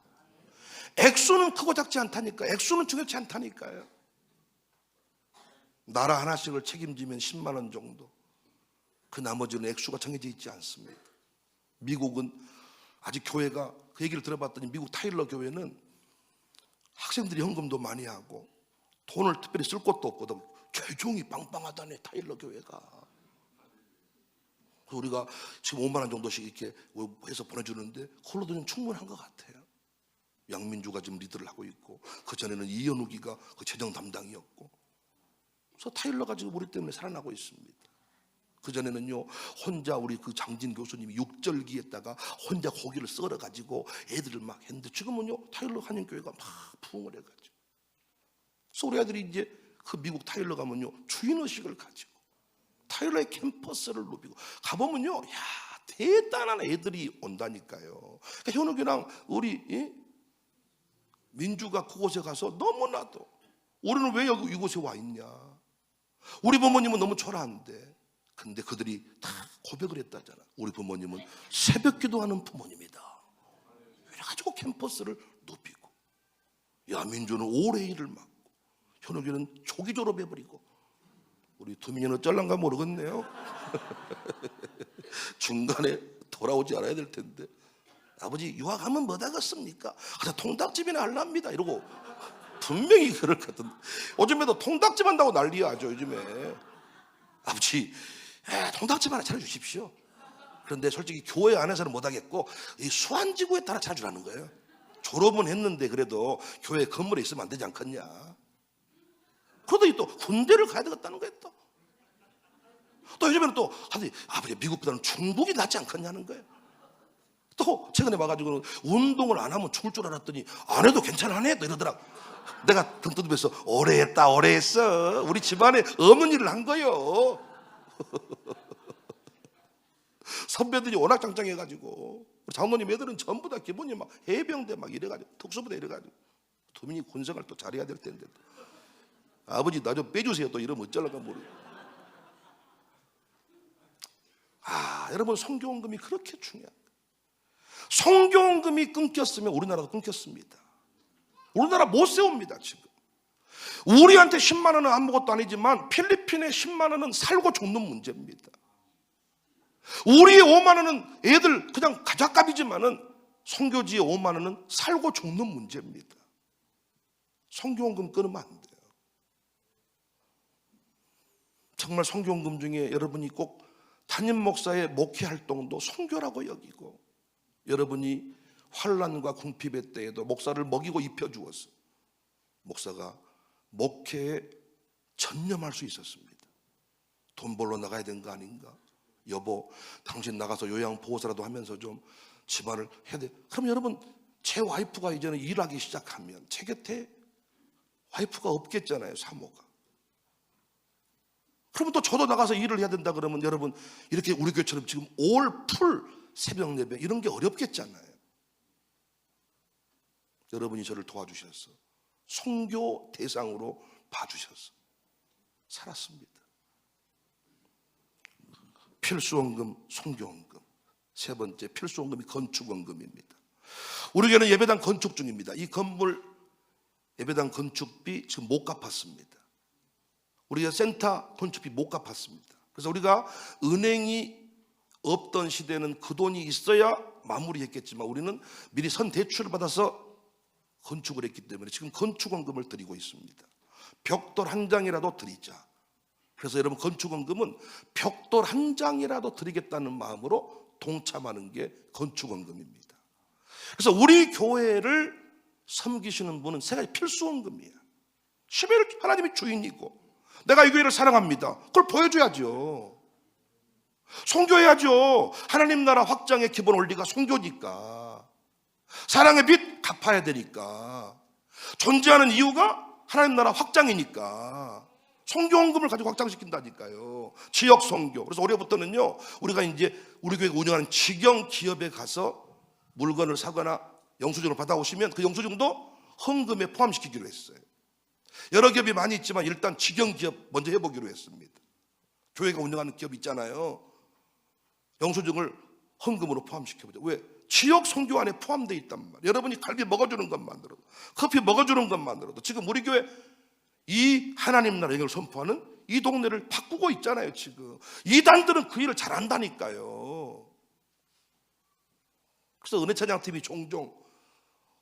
액수는 크고 작지 않다니까. 액수는 중요치 않다니까요. 나라 하나씩을 책임지면 10만 원 정도, 그 나머지는 액수가 정해져 있지 않습니다. 미국은 아직 교회가, 그 얘기를 들어봤더니 미국 타일러 교회는 학생들이 헌금도 많이 하고 돈을 특별히 쓸 것도 없거든. 재정이 빵빵하다네 타일러 교회가. 우리가 지금 5만 원 정도씩 이렇게 해서 보내주는데 그걸로도 좀 충분한 것 같아요. 양민주가 지금 리더를 하고 있고, 그전에는 이현욱이가 그 재정 담당이었고, 그래서 타일러가 지금 우리 때문에 살아나고 있습니다. 그전에는요, 혼자 우리 그 장진 교수님이 육절기에다가 혼자 고기를 썰어가지고 애들을 막 했는데, 지금은요 타일러 한인교회가 막 부흥을 해가지고, 그래서 우리 아들이 이제 그 미국 타일러 가면요 주인의식을 가지고 타일러의 캠퍼스를 누비고 가보면요, 야 대단한 애들이 온다니까요. 그러니까 현욱이랑 우리 민주가 그곳에 가서 너무나도, 우리는 왜 여기 이곳에 와 있냐, 우리 부모님은 너무 초라한데, 근데 그들이 다 고백을 했다잖아. 우리 부모님은 새벽 기도하는 부모님이다. 그래가지고 캠퍼스를 눕히고, 야 민주는 오래 일을 맡고, 현욱이는 초기 졸업해버리고, 우리 두민이는 어쩔란가 모르겠네요. 중간에 돌아오지 않아야 될 텐데, 아버지 유학하면 뭐다겠습니까? 그래서 통닭집이나 할랍니다 이러고 분명히 그럴 것 같은데, 요즘에도 통닭집 한다고 난리야죠 요즘에. 아버지 통닭집 하나 차려주십시오. 그런데 솔직히 교회 안에서는 못하겠고 이 수안지구에 따라 차려주라는 거예요. 졸업은 했는데 그래도 교회 건물에 있으면 안 되지 않겠냐. 그러더니 또 군대를 가야 되겠다는 거예요. 또 요즘에는 또 아버지 미국보다는 중국이 낫지 않겠냐는 거예요. 또 최근에 와가지고는 운동을 안 하면 죽을 줄 알았더니 안 해도 괜찮아네 또 이러더라고. 내가 등 떠들면서 오래 했어. 우리 집안에 없는 일을 한 거요. 선배들이 워낙 짱짱해가지고, 우리 장모님 애들은 전부 다 기본이 막 해병대 막 이래가지고, 특수부대 이래가지고, 도민이 군생활 또 잘해야 될 텐데, 아버지 나 좀 빼주세요 또 이러면 어쩌려고 모르겠어요. 여러분 선교헌금이 그렇게 중요합니다. 선교헌금이 끊겼으면 우리나라도 끊겼습니다. 우리나라 못 세웁니다. 지금 우리한테 10만 원은 아무것도 아니지만 필리핀의 10만 원은 살고 죽는 문제입니다. 우리의 5만 원은 애들 그냥 가작값이지만은 선교지의 5만 원은 살고 죽는 문제입니다. 선교헌금 끊으면 안 돼요. 정말 선교헌금 중에 여러분이 꼭 담임 목사의 목회 활동도 선교라고 여기고, 여러분이 환난과 궁핍의 때에도 목사를 먹이고 입혀주어서 목사가 목회에 전념할 수 있었습니다. 돈 벌러 나가야 되는 거 아닌가? 여보 당신 나가서 요양보호사라도 하면서 좀 집안을 해야 돼. 그럼 여러분 제 와이프가 이제는 일하기 시작하면 제 곁에 와이프가 없겠잖아요. 사모가. 그러면 또 저도 나가서 일을 해야 된다 그러면 여러분 이렇게 우리 교회처럼 지금 올 풀 새벽 예배 이런 게 어렵겠잖아요. 여러분이 저를 도와주셔서 선교 대상으로 봐주셔서 살았습니다. 필수헌금, 선교헌금. 세 번째 필수헌금이 건축헌금입니다. 우리 교회는 예배당 건축 중입니다. 이 건물 예배당 건축비 지금 못 갚았습니다. 우리가 센터 건축비 못 갚았습니다. 그래서 우리가 은행이 없던 시대는 그 돈이 있어야 마무리했겠지만 우리는 미리 선 대출을 받아서 건축을 했기 때문에 지금 건축헌금을 드리고 있습니다. 벽돌 한 장이라도 드리자. 그래서 여러분 건축헌금은 벽돌 한 장이라도 드리겠다는 마음으로 동참하는 게 건축헌금입니다. 그래서 우리 교회를 섬기시는 분은 세 가지 필수헌금이에요. 11일 하나님이 주인이고 내가 이 교회를 사랑합니다. 그걸 보여줘야죠. 선교해야죠. 하나님 나라 확장의 기본 원리가 선교니까. 사랑의 빛 갚아야 되니까. 존재하는 이유가 하나님 나라 확장이니까. 선교헌금을 가지고 확장시킨다니까요. 지역 선교. 그래서 올해부터는요, 우리가 이제 우리 교회가 운영하는 직영 기업에 가서 물건을 사거나 영수증을 받아오시면 그 영수증도 헌금에 포함시키기로 했어요. 여러 기업이 많이 있지만 일단 직영 기업 먼저 해보기로 했습니다. 교회가 운영하는 기업 있잖아요. 영수증을 헌금으로 포함시켜보자. 왜? 지역 선교 안에 포함되어 있단 말이에요. 여러분이 갈비 먹어주는 것만으로도, 커피 먹어주는 것만으로도 지금 우리 교회 이 하나님 나라 영역을 선포하는 이 동네를 바꾸고 있잖아요. 지금 이단들은 그 일을 잘한다니까요. 그래서 은혜 찬양팀이 종종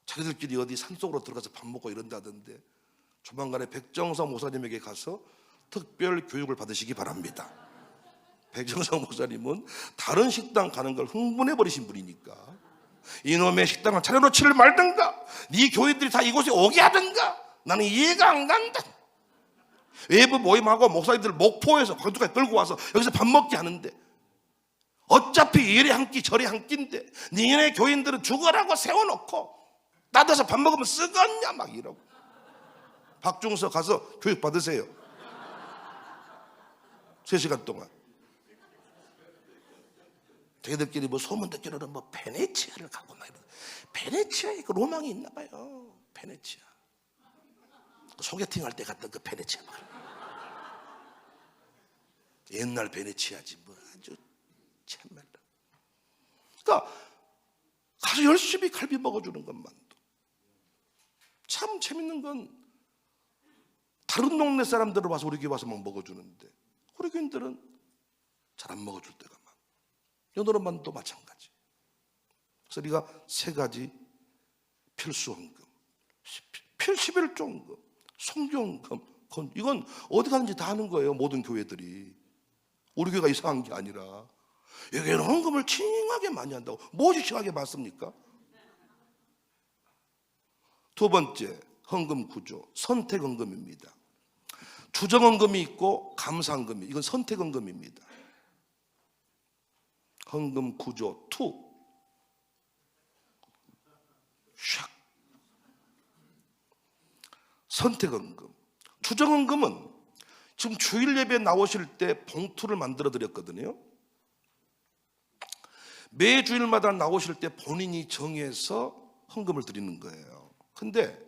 자기들끼리 어디 산속으로 들어가서 밥 먹고 이런다던데 조만간에 백정성 목사님에게 가서 특별 교육을 받으시기 바랍니다. 백정성 목사님은 다른 식당 가는 걸 흥분해 버리신 분이니까 이놈의 식당을 차려놓지를 말든가, 네 교인들이 다 이곳에 오게 하든가, 나는 이해가 안 간다. 외부 모임하고 목사님들 목포에서 광주까지 끌고 와서 여기서 밥 먹게 하는데 어차피 이리 한 끼 저리 한 끼인데 니네 교인들은 죽으라고 세워놓고 나가서 밥 먹으면 쓰겄냐 막 이러고. 박중서 가서 교육 받으세요. 3시간 동안. 자기들끼리 뭐 소문 듣기로는 뭐 베네치아를 가고 막 이러고. 베네치아에 그 로망이 있나 봐요. 베네치아. 소개팅 할 때 갔던 그 베네치아 말. 옛날 베네치아지 뭐 아주 참말로. 그러니까 가서 열심히 갈비 먹어주는 것만도. 참 재밌는 건 다른 동네 사람들을 와서 우리 교회 와서 막 먹어주는데 우리 교인들은 잘 안 먹어줄 때가 많아. 연어로만도 마찬가지. 그래서 우리가 3가지 필수헌금, 11조헌금, 성교헌금, 이건 어디 가든지 다 하는 거예요. 모든 교회들이. 우리 교회가 이상한 게 아니라 여기는 헌금을 칭하게 많이 한다고. 무엇이 칭하게 많습니까? 2번째 헌금 구조, 선택헌금입니다. 주정헌금이 있고 감사헌금이, 이건 선택헌금입니다. 헌금 구조 2. 샥. 선택헌금. 주정헌금은 지금 주일 예배 나오실 때 봉투를 만들어 드렸거든요. 매 주일마다 나오실 때 본인이 정해서 헌금을 드리는 거예요. 근데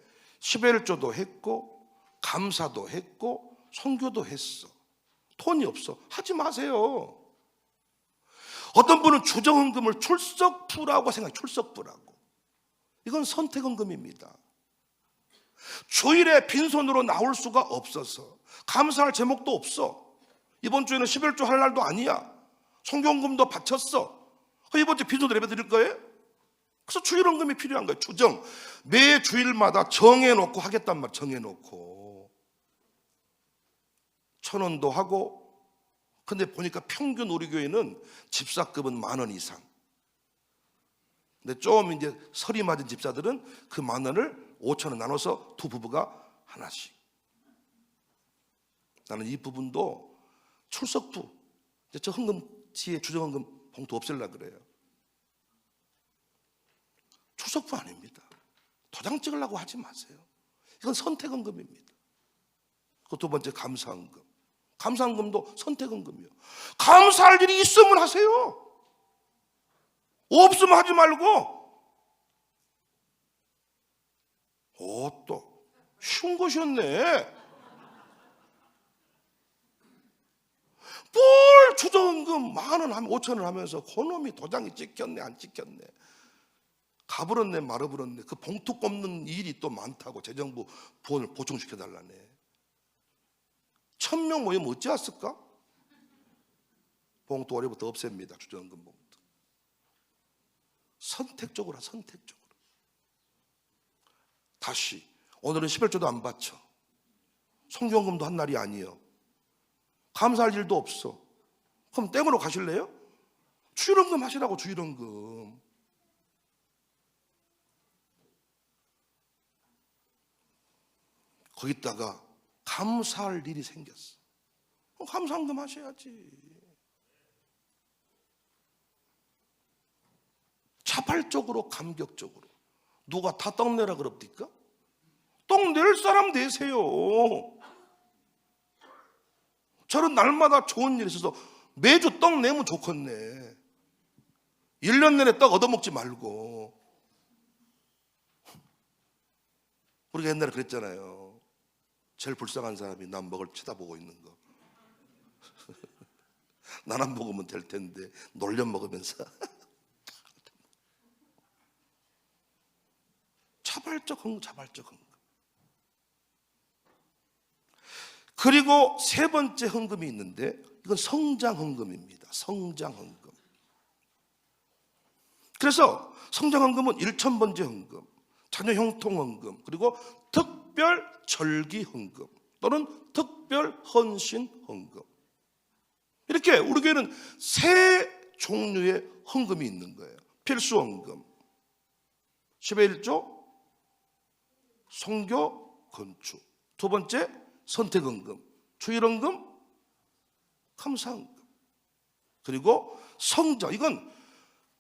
11조도 했고 감사도 했고 선교도 했어. 돈이 없어. 하지 마세요. 어떤 분은 주정헌금을 출석부라고 생각해요. 출석부라고. 이건 선택헌금입니다. 주일에 빈손으로 나올 수가 없어서 감사할 제목도 없어. 이번 주에는 11조 할 날도 아니야. 성경금도 바쳤어. 이번 주에 빈손으로 예배 드릴 거예요? 그래서 주일헌금이 필요한 거예요. 주정. 매 주일마다 정해놓고 하겠단 말. 정해놓고 1,000원도 하고. 근데 보니까 평균 우리 교회는 집사급은 10,000원 이상. 근데 좀 이제 설이 맞은 집사들은 그 10,000원을 5,000원 나눠서 두 부부가 하나씩. 나는 이 부분도 출석부, 저 헌금지에 주정헌금 봉투 없애려고 그래요. 출석부 아닙니다. 도장 찍으려고 하지 마세요. 이건 선택헌금입니다. 그 2번째 감사헌금. 감사헌금도 선택헌금이요. 감사할 일이 있으면 하세요. 없으면 하지 말고. 또 쉬운 것이었네. 뭘 주정헌금 10,000원 하면 5,000원 하면서 그놈이 도장이 찍혔네 안 찍혔네. 가버렸네 말아버렸네. 그 봉투 꼽는 일이 또 많다고 재정부 돈을 보충시켜달라네. 1,000명 모이면 어찌 왔을까? 봉투 올해부터 없앱니다. 주정헌금 봉투. 선택적으로 선택적으로. 다시 오늘은 11조도 안 바쳐. 성경금도 한 날이 아니에요. 감사할 일도 없어. 그럼 땡으로 가실래요? 주일헌금 하시라고. 주일헌금. 거기다가 감사할 일이 생겼어. 감사헌금 하셔야지. 자발적으로 감격적으로. 누가 다 떡내라 그럽니까? 떡 낼 사람 내세요. 저는 날마다 좋은 일이 있어서 매주 떡 내면 좋겠네. 1년 내내 떡 얻어먹지 말고. 우리가 옛날에 그랬잖아요. 제일 불쌍한 사람이 남 먹을 쳐다보고 있는 거. 나만 먹으면 될 텐데 놀려 먹으면서. 자발적 헌금, 자발적 헌금. 그리고 세 번째 헌금이 있는데 이건 성장 헌금입니다. 성장 헌금. 그래서 성장 헌금은 1,000번째 헌금, 자녀 형통 헌금, 그리고 특별 절기 헌금 또는 특별 헌신 헌금. 이렇게 우리 교회는 세 종류의 헌금이 있는 거예요. 필수 헌금, 10의 1조, 선교 건축. 두 번째 선택 헌금, 주일 헌금, 감사 헌금. 그리고 성장, 이건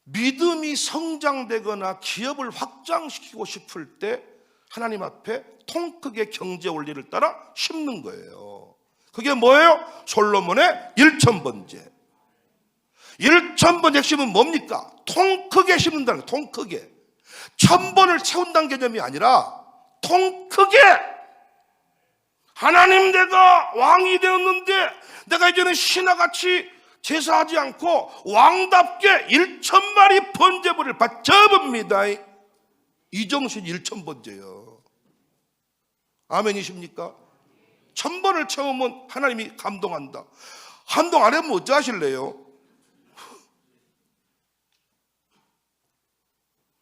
믿음이 성장되거나 기업을 확장시키고 싶을 때 하나님 앞에 통 크게 경제 원리를 따라 심는 거예요. 그게 뭐예요? 솔로몬의 1,000번째. 1,000번 핵심은 뭡니까? 통 크게 심는다는 거예요. 통 크게. 1,000번을 채운다는 개념이 아니라 통 크게. 하나님, 내가 왕이 되었는데 내가 이제는 신하같이 제사하지 않고 왕답게 1,000마리 번제물을 바쳐봅니다. 이 정신 1,000번째요. 아멘이십니까? 1,000번을 채우면 하나님이 감동한다. 감동 안 하면 어찌 하실래요?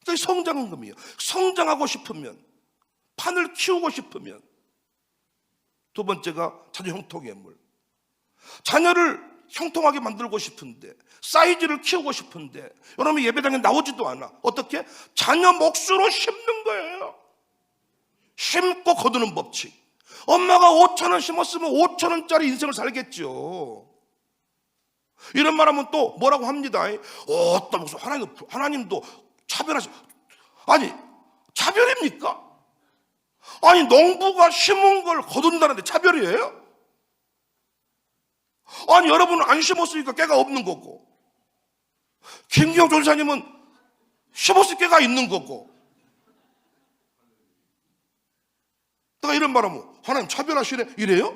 성장헌금이에요. 성장하고 싶으면, 판을 키우고 싶으면. 두 번째가 자녀 형통예물. 자녀를 형통하게 만들고 싶은데, 사이즈를 키우고 싶은데 여러분 예배당에 나오지도 않아. 어떻게? 자녀 몫으로 심는 거예요. 심고 거두는 법칙. 엄마가 5,000원 심었으면 5,000원짜리 인생을 살겠죠. 이런 말하면 또 뭐라고 합니다. 또 무슨 하나님도 차별하시. 아니, 차별입니까? 아니, 농부가 심은 걸 거둔다는데 차별이에요? 아니, 여러분은 안 심었으니까 깨가 없는 거고, 김기영 전사님은 심었을 깨가 있는 거고. 내가 이런 말하면 하나님 차별하시네 이래요?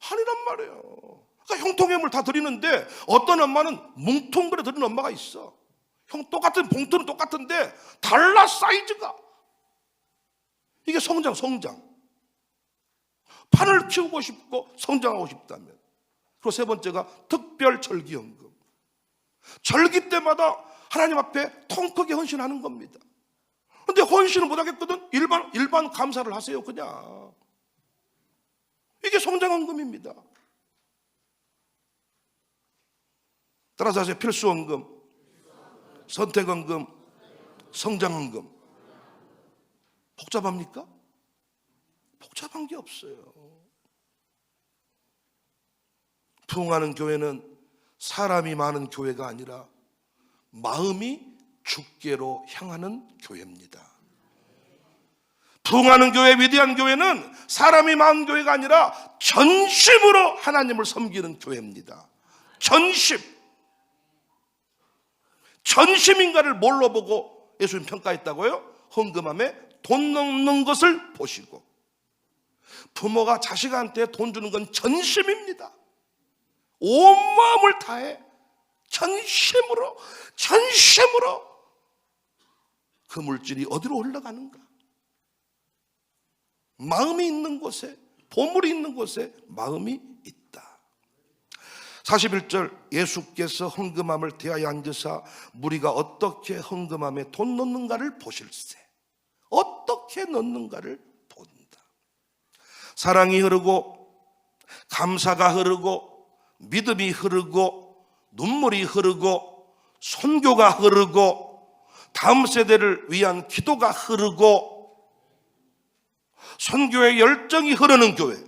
아니란 말이에요. 그러니까 형통예물 다 드리는데 어떤 엄마는 뭉텅그려 드리는 엄마가 있어. 똑같은 봉투는 똑같은데 달라, 사이즈가. 이게 성장. 판을 키우고 싶고 성장하고 싶다면. 그리고 세 번째가 특별 절기헌금. 절기 때마다 하나님 앞에 통 크게 헌신하는 겁니다. 근데 헌신을 못 하겠거든? 일반 감사를 하세요, 그냥. 이게 성장헌금입니다. 따라서 하세요. 필수헌금, 선택헌금, 성장헌금. 복잡합니까? 복잡한 게 없어요. 부흥하는 교회는 사람이 많은 교회가 아니라 마음이 주께로 향하는 교회입니다. 부흥하는 교회, 위대한 교회는 사람이 많은 교회가 아니라 전심으로 하나님을 섬기는 교회입니다. 전심인가를 뭘로 보고 예수님 평가했다고요? 헌금함에 돈 넣는 것을 보시고. 부모가 자식한테 돈 주는 건 전심입니다. 온 마음을 다해 전심으로 그 물질이 어디로 흘러가는가? 마음이 있는 곳에, 보물이 있는 곳에 마음이 있다. 41절, 예수께서 헌금함을 대하여 앉으사 무리가 어떻게 헌금함에 돈 넣는가를 보실세. 어떻게 넣는가를 본다. 사랑이 흐르고 감사가 흐르고 믿음이 흐르고 눈물이 흐르고 선교가 흐르고 다음 세대를 위한 기도가 흐르고 선교의 열정이 흐르는 교회,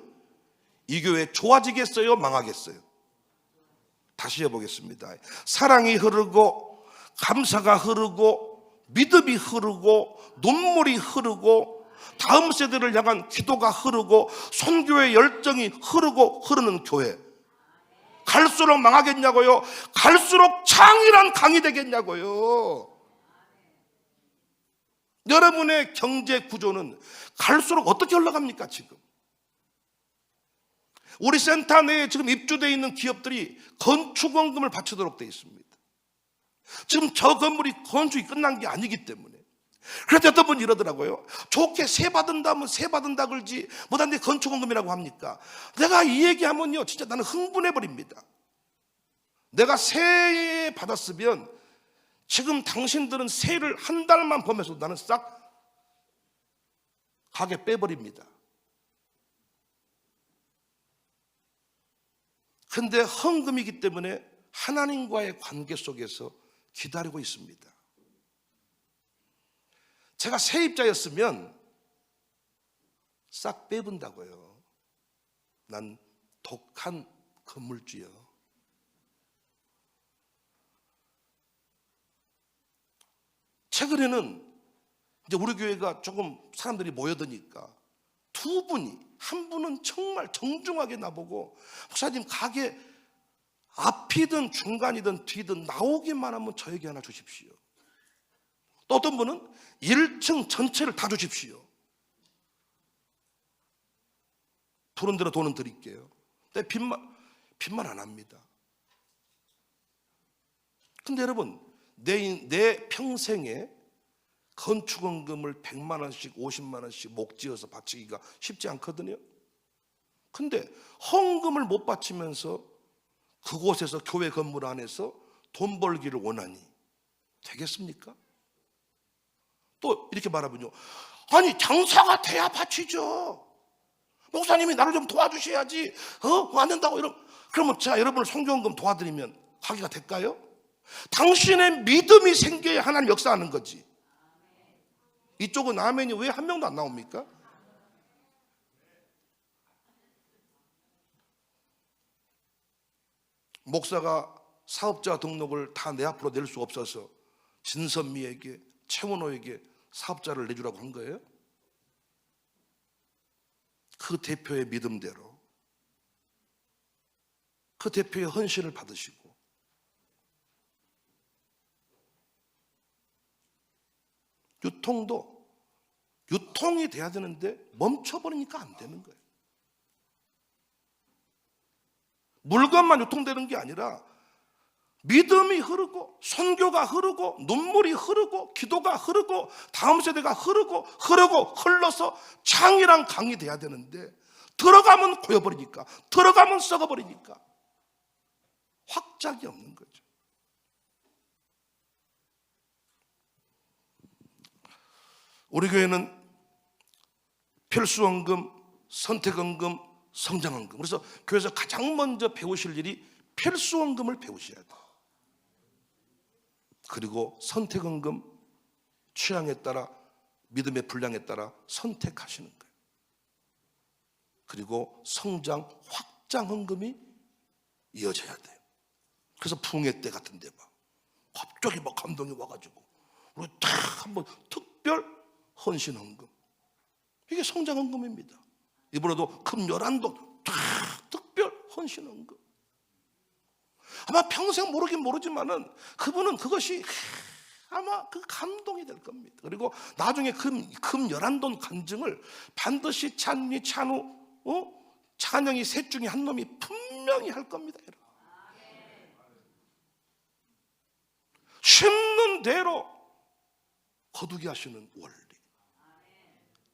이 교회 좋아지겠어요? 망하겠어요? 다시 해보겠습니다. 사랑이 흐르고 감사가 흐르고 믿음이 흐르고 눈물이 흐르고 다음 세대를 향한 기도가 흐르고 선교의 열정이 흐르는 교회, 갈수록 망하겠냐고요? 갈수록 창이란 강이 되겠냐고요? 여러분의 경제 구조는 갈수록 어떻게 흘러갑니까 지금? 우리 센터 내에 지금 입주되어 있는 기업들이 건축원금을 바치도록 되어 있습니다. 지금 저 건물이 건축이 끝난 게 아니기 때문에. 그래서 어떤 분이 이러더라고요. 좋게 세 받은다면 세 받은다 그러지 못한데 건축원금이라고 합니까? 내가 이 얘기하면요 진짜 나는 흥분해 버립니다. 내가 세 받았으면 지금 당신들은 세를 한 달만 보면서 나는 싹 가게 빼버립니다. 근데 헌금이기 때문에 하나님과의 관계 속에서 기다리고 있습니다. 제가 세입자였으면 싹 빼본다고요. 난 독한 건물주요. 최근에는 이제 우리 교회가 조금 사람들이 모여드니까 두 분이, 한 분은 정말 정중하게 나보고 목사님 가게 앞이든 중간이든 뒤든 나오기만 하면 저에게 하나 주십시오. 또 어떤 분은 1층 전체를 다 주십시오. 부른 대로 돈은 드릴게요. 근데 빚만 안 합니다. 근데 여러분 내 평생에 건축원금을 100만 원씩 50만 원씩 목지어서 바치기가 쉽지 않거든요. 근데 헌금을 못 바치면서 그곳에서 교회 건물 안에서 돈 벌기를 원하니 되겠습니까? 또 이렇게 말하면요, 아니 장사가 돼야 바치죠. 목사님이 나를 좀 도와주셔야지 안 된다고 그러면 제가 여러분을 성경헌금 도와드리면 가게가 될까요? 당신의 믿음이 생겨야 하나님 역사하는 거지. 이쪽은 아멘이 왜 한 명도 안 나옵니까? 목사가 사업자 등록을 다 내 앞으로 낼 수 없어서 진선미에게, 최원호에게 사업자를 내주라고 한 거예요. 그 대표의 믿음대로 그 대표의 헌신을 받으시고, 유통이 돼야 되는데 멈춰버리니까 안 되는 거예요. 물건만 유통되는 게 아니라 믿음이 흐르고 선교가 흐르고 눈물이 흐르고 기도가 흐르고 다음 세대가 흘러서 창이랑 강이 돼야 되는데 들어가면 고여버리니까, 들어가면 썩어버리니까 확장이 없는 거죠. 우리 교회는 필수헌금, 선택헌금, 성장헌금, 그래서 교회에서 가장 먼저 배우실 일이 필수헌금을 배우셔야 돼요. 그리고 선택헌금, 취향에 따라 믿음의 분량에 따라 선택하시는 거예요. 그리고 성장, 확장헌금이 이어져야 돼요. 그래서 부흥회 때 같은데 갑자기 감동이 와가지고 우리 딱 한번 특별 헌신헌금, 이게 성장헌금입니다. 이번에도 금열한돈 특별 헌신헌금. 아마 평생 모르긴 모르지만은 그분은 그것이 아마 그 감동이 될 겁니다. 그리고 나중에 금열한돈 간증을 반드시 찬미, 찬우, 찬영이 셋 중에 한 놈이 분명히 할 겁니다. 여러분. 심는 대로 거두게 하시는 원리.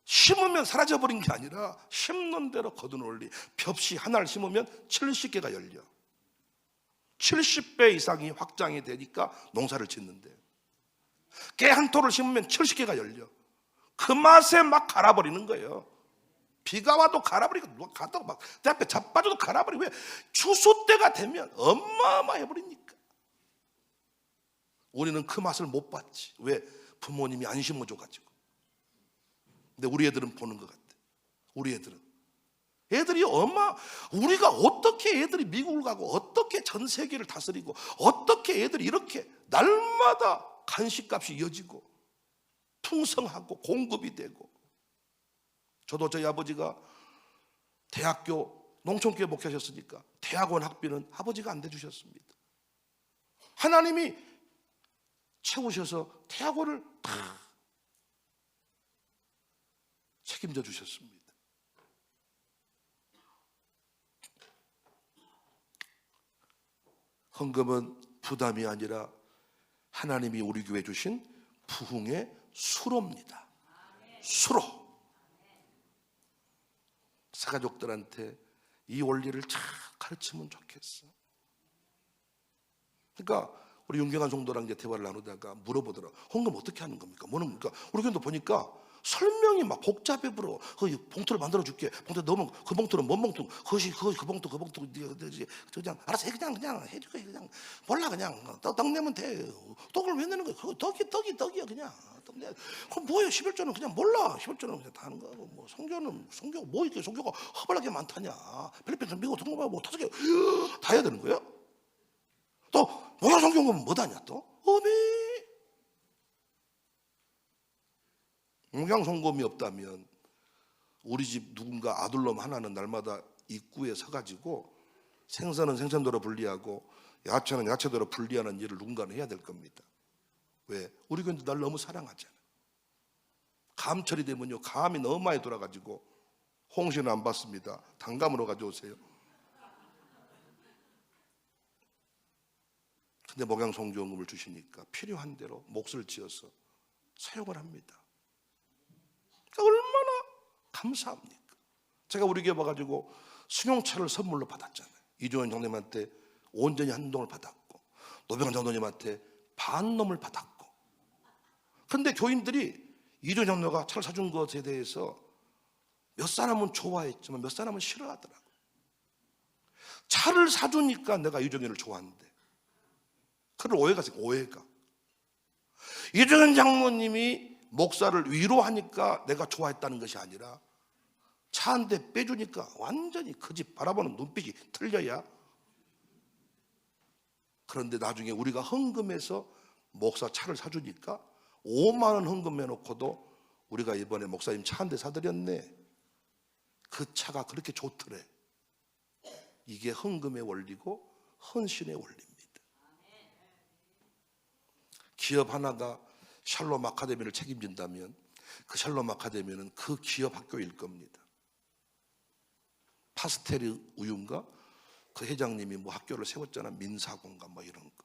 심으면 사라져버린 게 아니라 심는 대로 거두는 원리. 벽시 하나를 심으면 70개가 열려. 70배 이상이 확장이 되니까 농사를 짓는데, 깨 한 토를 심으면 70개가 열려. 그 맛에 막 갈아버리는 거예요. 비가 와도 갈아버리고 누가 가다가 막 내 앞에 자빠져도 갈아버리고. 왜? 추수 때가 되면 어마어마해버리니까. 우리는 그 맛을 못 봤지. 왜? 부모님이 안 심어줘가지고. 근데 우리 애들은 보는 것 같아. 우리 애들이 우리가 어떻게 애들이 미국을 가고 어떻게 전 세계를 다스리고 어떻게 애들이 이렇게 날마다 간식값이 이어지고 풍성하고 공급이 되고. 저도 저희 아버지가 대학교 농촌교회 목회하셨으니까 대학원 학비는 아버지가 안 대주셨습니다. 하나님이 채우셔서 대학원을 다 책임져 주셨습니다. 헌금은 부담이 아니라 하나님이 우리 교회에 주신 부흥의 수로입니다. 수로. 사가족들한테 이 원리를 잘 가르치면 좋겠어. 그러니까 우리 윤경환 성도랑 이제 대화를 나누다가 물어보더라. 헌금 어떻게 하는 겁니까? 뭐는 겁니까? 우리 교회도 보니까 설명이 막 복잡해 불어. 그 봉투를 만들어 줄게. 봉투 넣으면 그 봉투는 뭔 봉투? 그 봉투 그냥 알아서 해. 그냥 해줄게. 그냥 몰라. 그냥 떡 내면 돼. 떡을 왜 내는 거야? 그거 떡이야 그냥. 그럼 뭐예요? 11조는 그냥 몰라. 11조는 그냥 다 하는 거고. 뭐 성교가 뭐 이렇게 성교가 허벌나게 많다냐? 필리핀, 미국, 동남아 뭐 5개 다 해야 되는 거예요? 또 목양 성경은 뭐다냐 또? 어미. 목양 성금이 없다면 우리 집 누군가 아들놈 하나는 날마다 입구에 서가지고 생선은 생선대로 분리하고 야채는 야채대로 분리하는 일을 누군가는 해야 될 겁니다. 왜? 우리 교회도 날 너무 사랑하잖아요. 감철이 되면요 감이 너무 많이 돌아가지고 홍시는 안 받습니다. 단감으로 가져오세요. 근데 목양 성교원금을 주시니까 필요한 대로 몫을 지어서 사용을 합니다. 얼마나 감사합니까? 제가 우리 교회 와가지고 승용차를 선물로 받았잖아요. 이종현 장로님한테 온전히 한 동을 받았고 노병환 장로님한테 반 놈을 받았고. 그런데 교인들이 이종현 장로가 차를 사준 것에 대해서 몇 사람은 좋아했지만 몇 사람은 싫어하더라고요. 차를 사주니까 내가 이종현을 좋아하는데 그럴 오해가 있어요. 오해가. 이종현 장로님이 목사를 위로하니까 내가 좋아했다는 것이 아니라 차 한 대 빼주니까 완전히 그 집 바라보는 눈빛이 틀려야. 그런데 나중에 우리가 헌금해서 목사 차를 사주니까 5만 원 헌금해놓고도 우리가 이번에 목사님 차 한 대 사드렸네. 그 차가 그렇게 좋더래. 이게 헌금의 원리고 헌신의 원리입니다. 기업 하나가 샬롬 아카데미를 책임진다면 그 샬롬 아카데미는 그 기업 학교일 겁니다. 파스텔 우유인가? 그 회장님이 뭐 학교를 세웠잖아. 민사고인가 뭐 이런 거.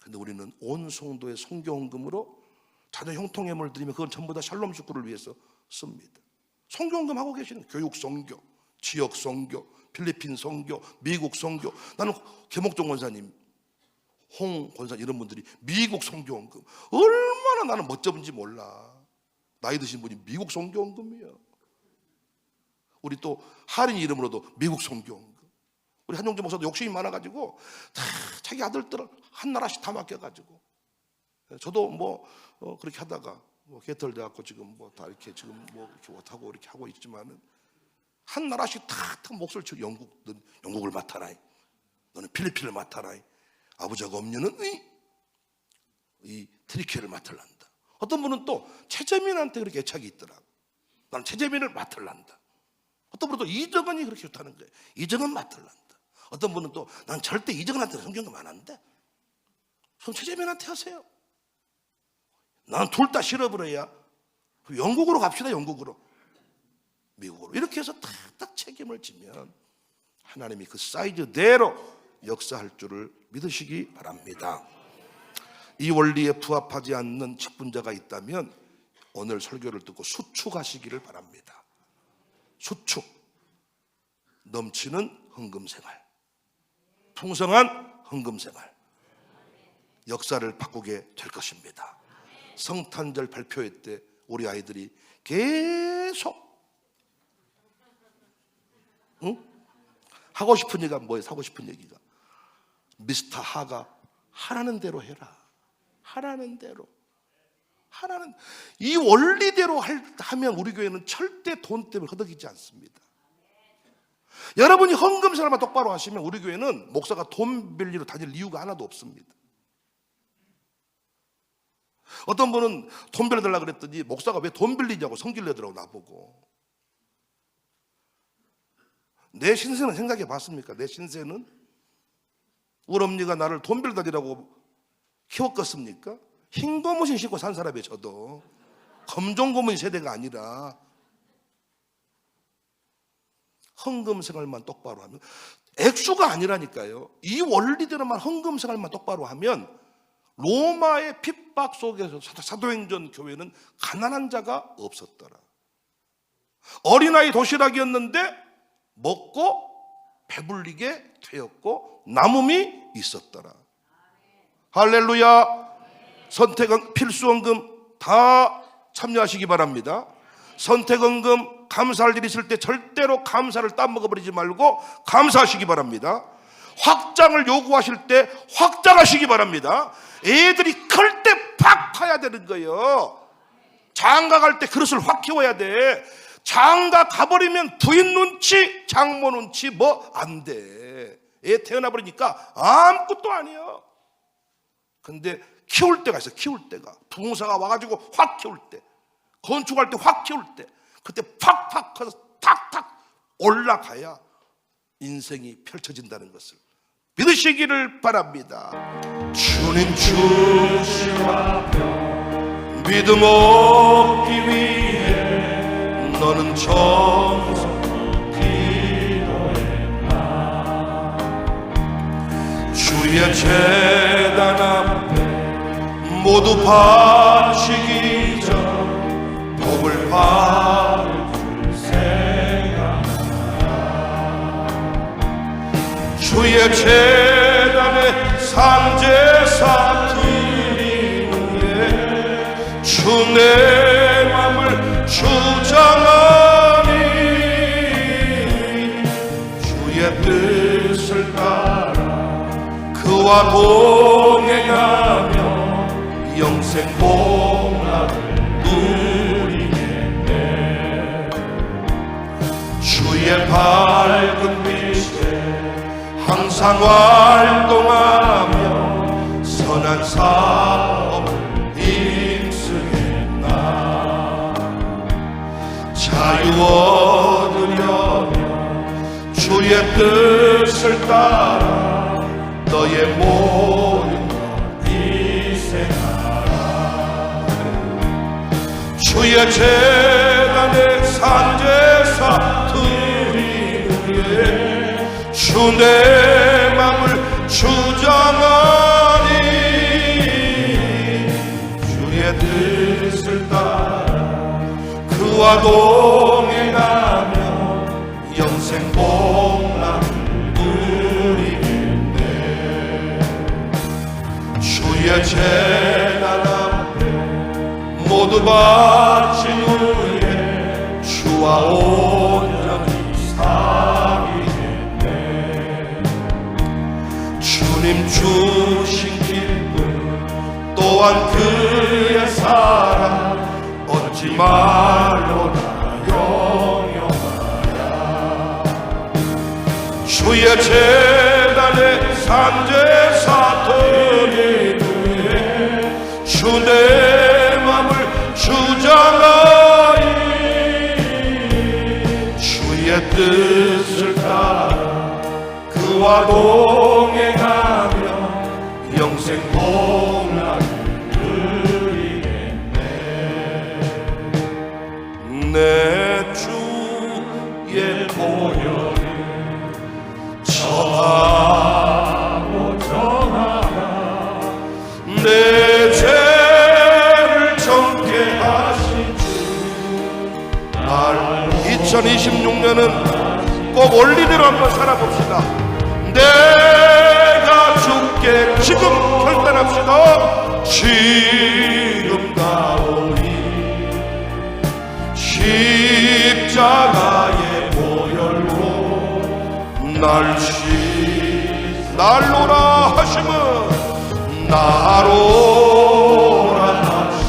근데 우리는 온 성도의 성교헌금으로 자녀 형통예물을 드리면 그건 전부 다 샬롬 축구를 위해서 씁니다. 성교헌금 하고 계시는 교육 성교, 지역 성교, 필리핀 성교, 미국 성교. 나는 계목종 권사님, 홍 권사 이런 분들이 미국 성교헌금 얼마나 나는 멋져본지 몰라. 나이 드신 분이 미국 성교헌금이야. 우리 또 할인 이름으로도 미국 성교헌금. 우리 한용재 목사도 욕심이 많아가지고 다 자기 아들들을 한 나라씩 다 맡겨가지고 저도 뭐 그렇게 하다가 뭐 개털돼갖고 지금 뭐 다 이렇게 지금 뭐 이렇게 못하고 이렇게 하고 있지만은 한 나라씩 다 몫을 쳐. 영국을 맡아라. 너는 필리핀을 맡아라. 아버지가 없냐는 이 트리키를 맡을란다. 어떤 분은 또 최재민한테 그렇게 애착이 있더라고. 나는 최재민을 맡을란다. 어떤 분은 또 이정은이 그렇게 좋다는 거예요. 이정은 맡을란다. 어떤 분은 또 난 절대 이정은한테 성경도 안 하는데 그럼 최재민한테 하세요. 나는 둘 다 실어버려야 영국으로 갑시다. 영국으로, 미국으로. 이렇게 해서 딱 책임을 지면 하나님이 그 사이즈대로 역사할 줄을 믿으시기 바랍니다. 이 원리에 부합하지 않는 직분자가 있다면 오늘 설교를 듣고 수축하시기를 바랍니다. 수축. 넘치는 헌금생활, 풍성한 헌금생활, 역사를 바꾸게 될 것입니다. 성탄절 발표회 때 우리 아이들이 계속 하고 싶은 얘기가 뭐예요? 사고 싶은 얘기가 미스터 하가 하라는 대로 해라. 하라는 대로. 하라는 이 원리대로 하면 우리 교회는 절대 돈 때문에 허덕이지 않습니다. 여러분이 헌금 생활만 똑바로 하시면 우리 교회는 목사가 돈 빌리러 다닐 이유가 하나도 없습니다. 어떤 분은 돈 빌려달라고 그랬더니 목사가 왜 돈 빌리냐고 성질 내더라고 나보고. 내 신세는 생각해 봤습니까? 내 신세는? 우리 엄니가 나를 돈빌다리라고 키웠겠습니까? 흰 고무신 신고 산 사람이에요. 저도 검정 고무신 세대가 아니라. 헌금 생활만 똑바로 하면, 액수가 아니라니까요. 이 원리대로만 헌금 생활만 똑바로 하면 로마의 핍박 속에서 사도행전 교회는 가난한 자가 없었더라. 어린아이 도시락이었는데 먹고 배불리게 되었고 남음이 있었더라. 할렐루야. 선택 필수헌금 다 참여하시기 바랍니다. 선택헌금 감사할 일 있을 때 절대로 감사를 따먹어버리지 말고 감사하시기 바랍니다. 확장을 요구하실 때 확장하시기 바랍니다. 애들이 클 때 팍 커야 되는 거예요. 장가 갈 때 그릇을 확 키워야 돼. 장가 가버리면 부인 눈치, 장모 눈치 뭐 안 돼. 애 태어나버리니까 아무것도 아니에요. 근데 키울 때가 있어. 키울 때가 부흥사가 와가지고 확 키울 때, 건축할 때 확 키울 때, 그때 팍팍 커서 탁탁 올라가야 인생이 펼쳐진다는 것을 믿으시기를 바랍니다. 주님 주신 앞에 믿음 얻기 위해 너는 정성 기도했나. 주의 제단 앞에 모두 바치기 전 복을 받을 줄 생각하라. 주의 제단에 산제사 드린 후에 주 내 맘을 주장하니 주의 뜻을 따라 그와 동행하며 영생 복락을 누리겠네. 주의 밝은 빛에 항상 활동하며 선한 사업을 힘쓰겠나. 자유 얻으려면 주의 뜻을 따라 너의 모든 것 희생하라. 주의 제단에 산제사 드린 후에 주 내 맘을 주장하니 주의 뜻을 따라 그와 동행하며 영생 복락을 누리겠네. 주의 제단 앞에 모두 바친 후에 주와 온전히 사귀겠네. 주님 주신 기쁨 또한 그의 사랑 얻지 말로다 영영하라. 주의 제단에 산제사 드린 후에 주 내 맘을 주장하니 주의 뜻을 따라 그와 동행하며 영생 복락을 누리겠네. 내 주의 보혈을 정하고 정하라. 내 죄를 정케 하신 주 날 2026년은 꼭 원리대로 한번 살아봅시다. 내가 죽게 지금 결단합시다. 지금 가오리 십자가의 보혈로 날로라 하심은 나로라 하심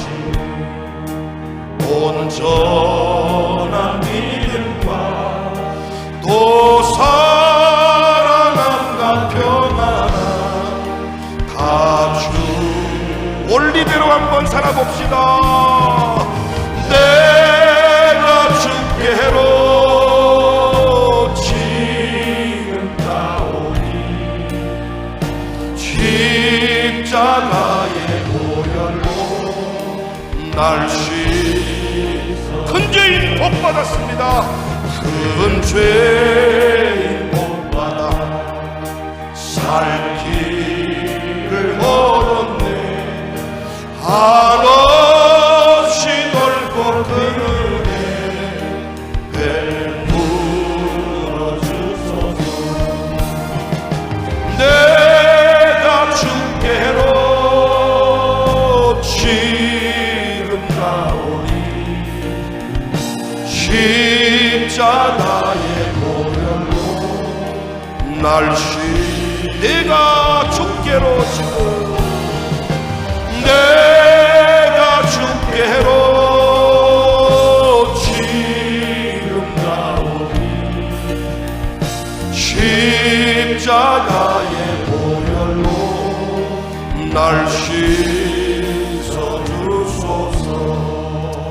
온전한 믿음과 또 사랑함과 평안함 다 주 원리대로 한번 살아봅시다. 내가 주께로 지금 날 씻어. 큰 죄인 복 받았습니다. 큰 죄인 복 받아 살 길을 얻었네. 한없이 넓고 큰 은혜 베풀어 주소서. 내가 주께로 지금 가오니 십자가의 보혈로 날 내가 주께로 지금 내가 주께로 지금 가오니 십자가의 보혈로 날 씻어 주소서.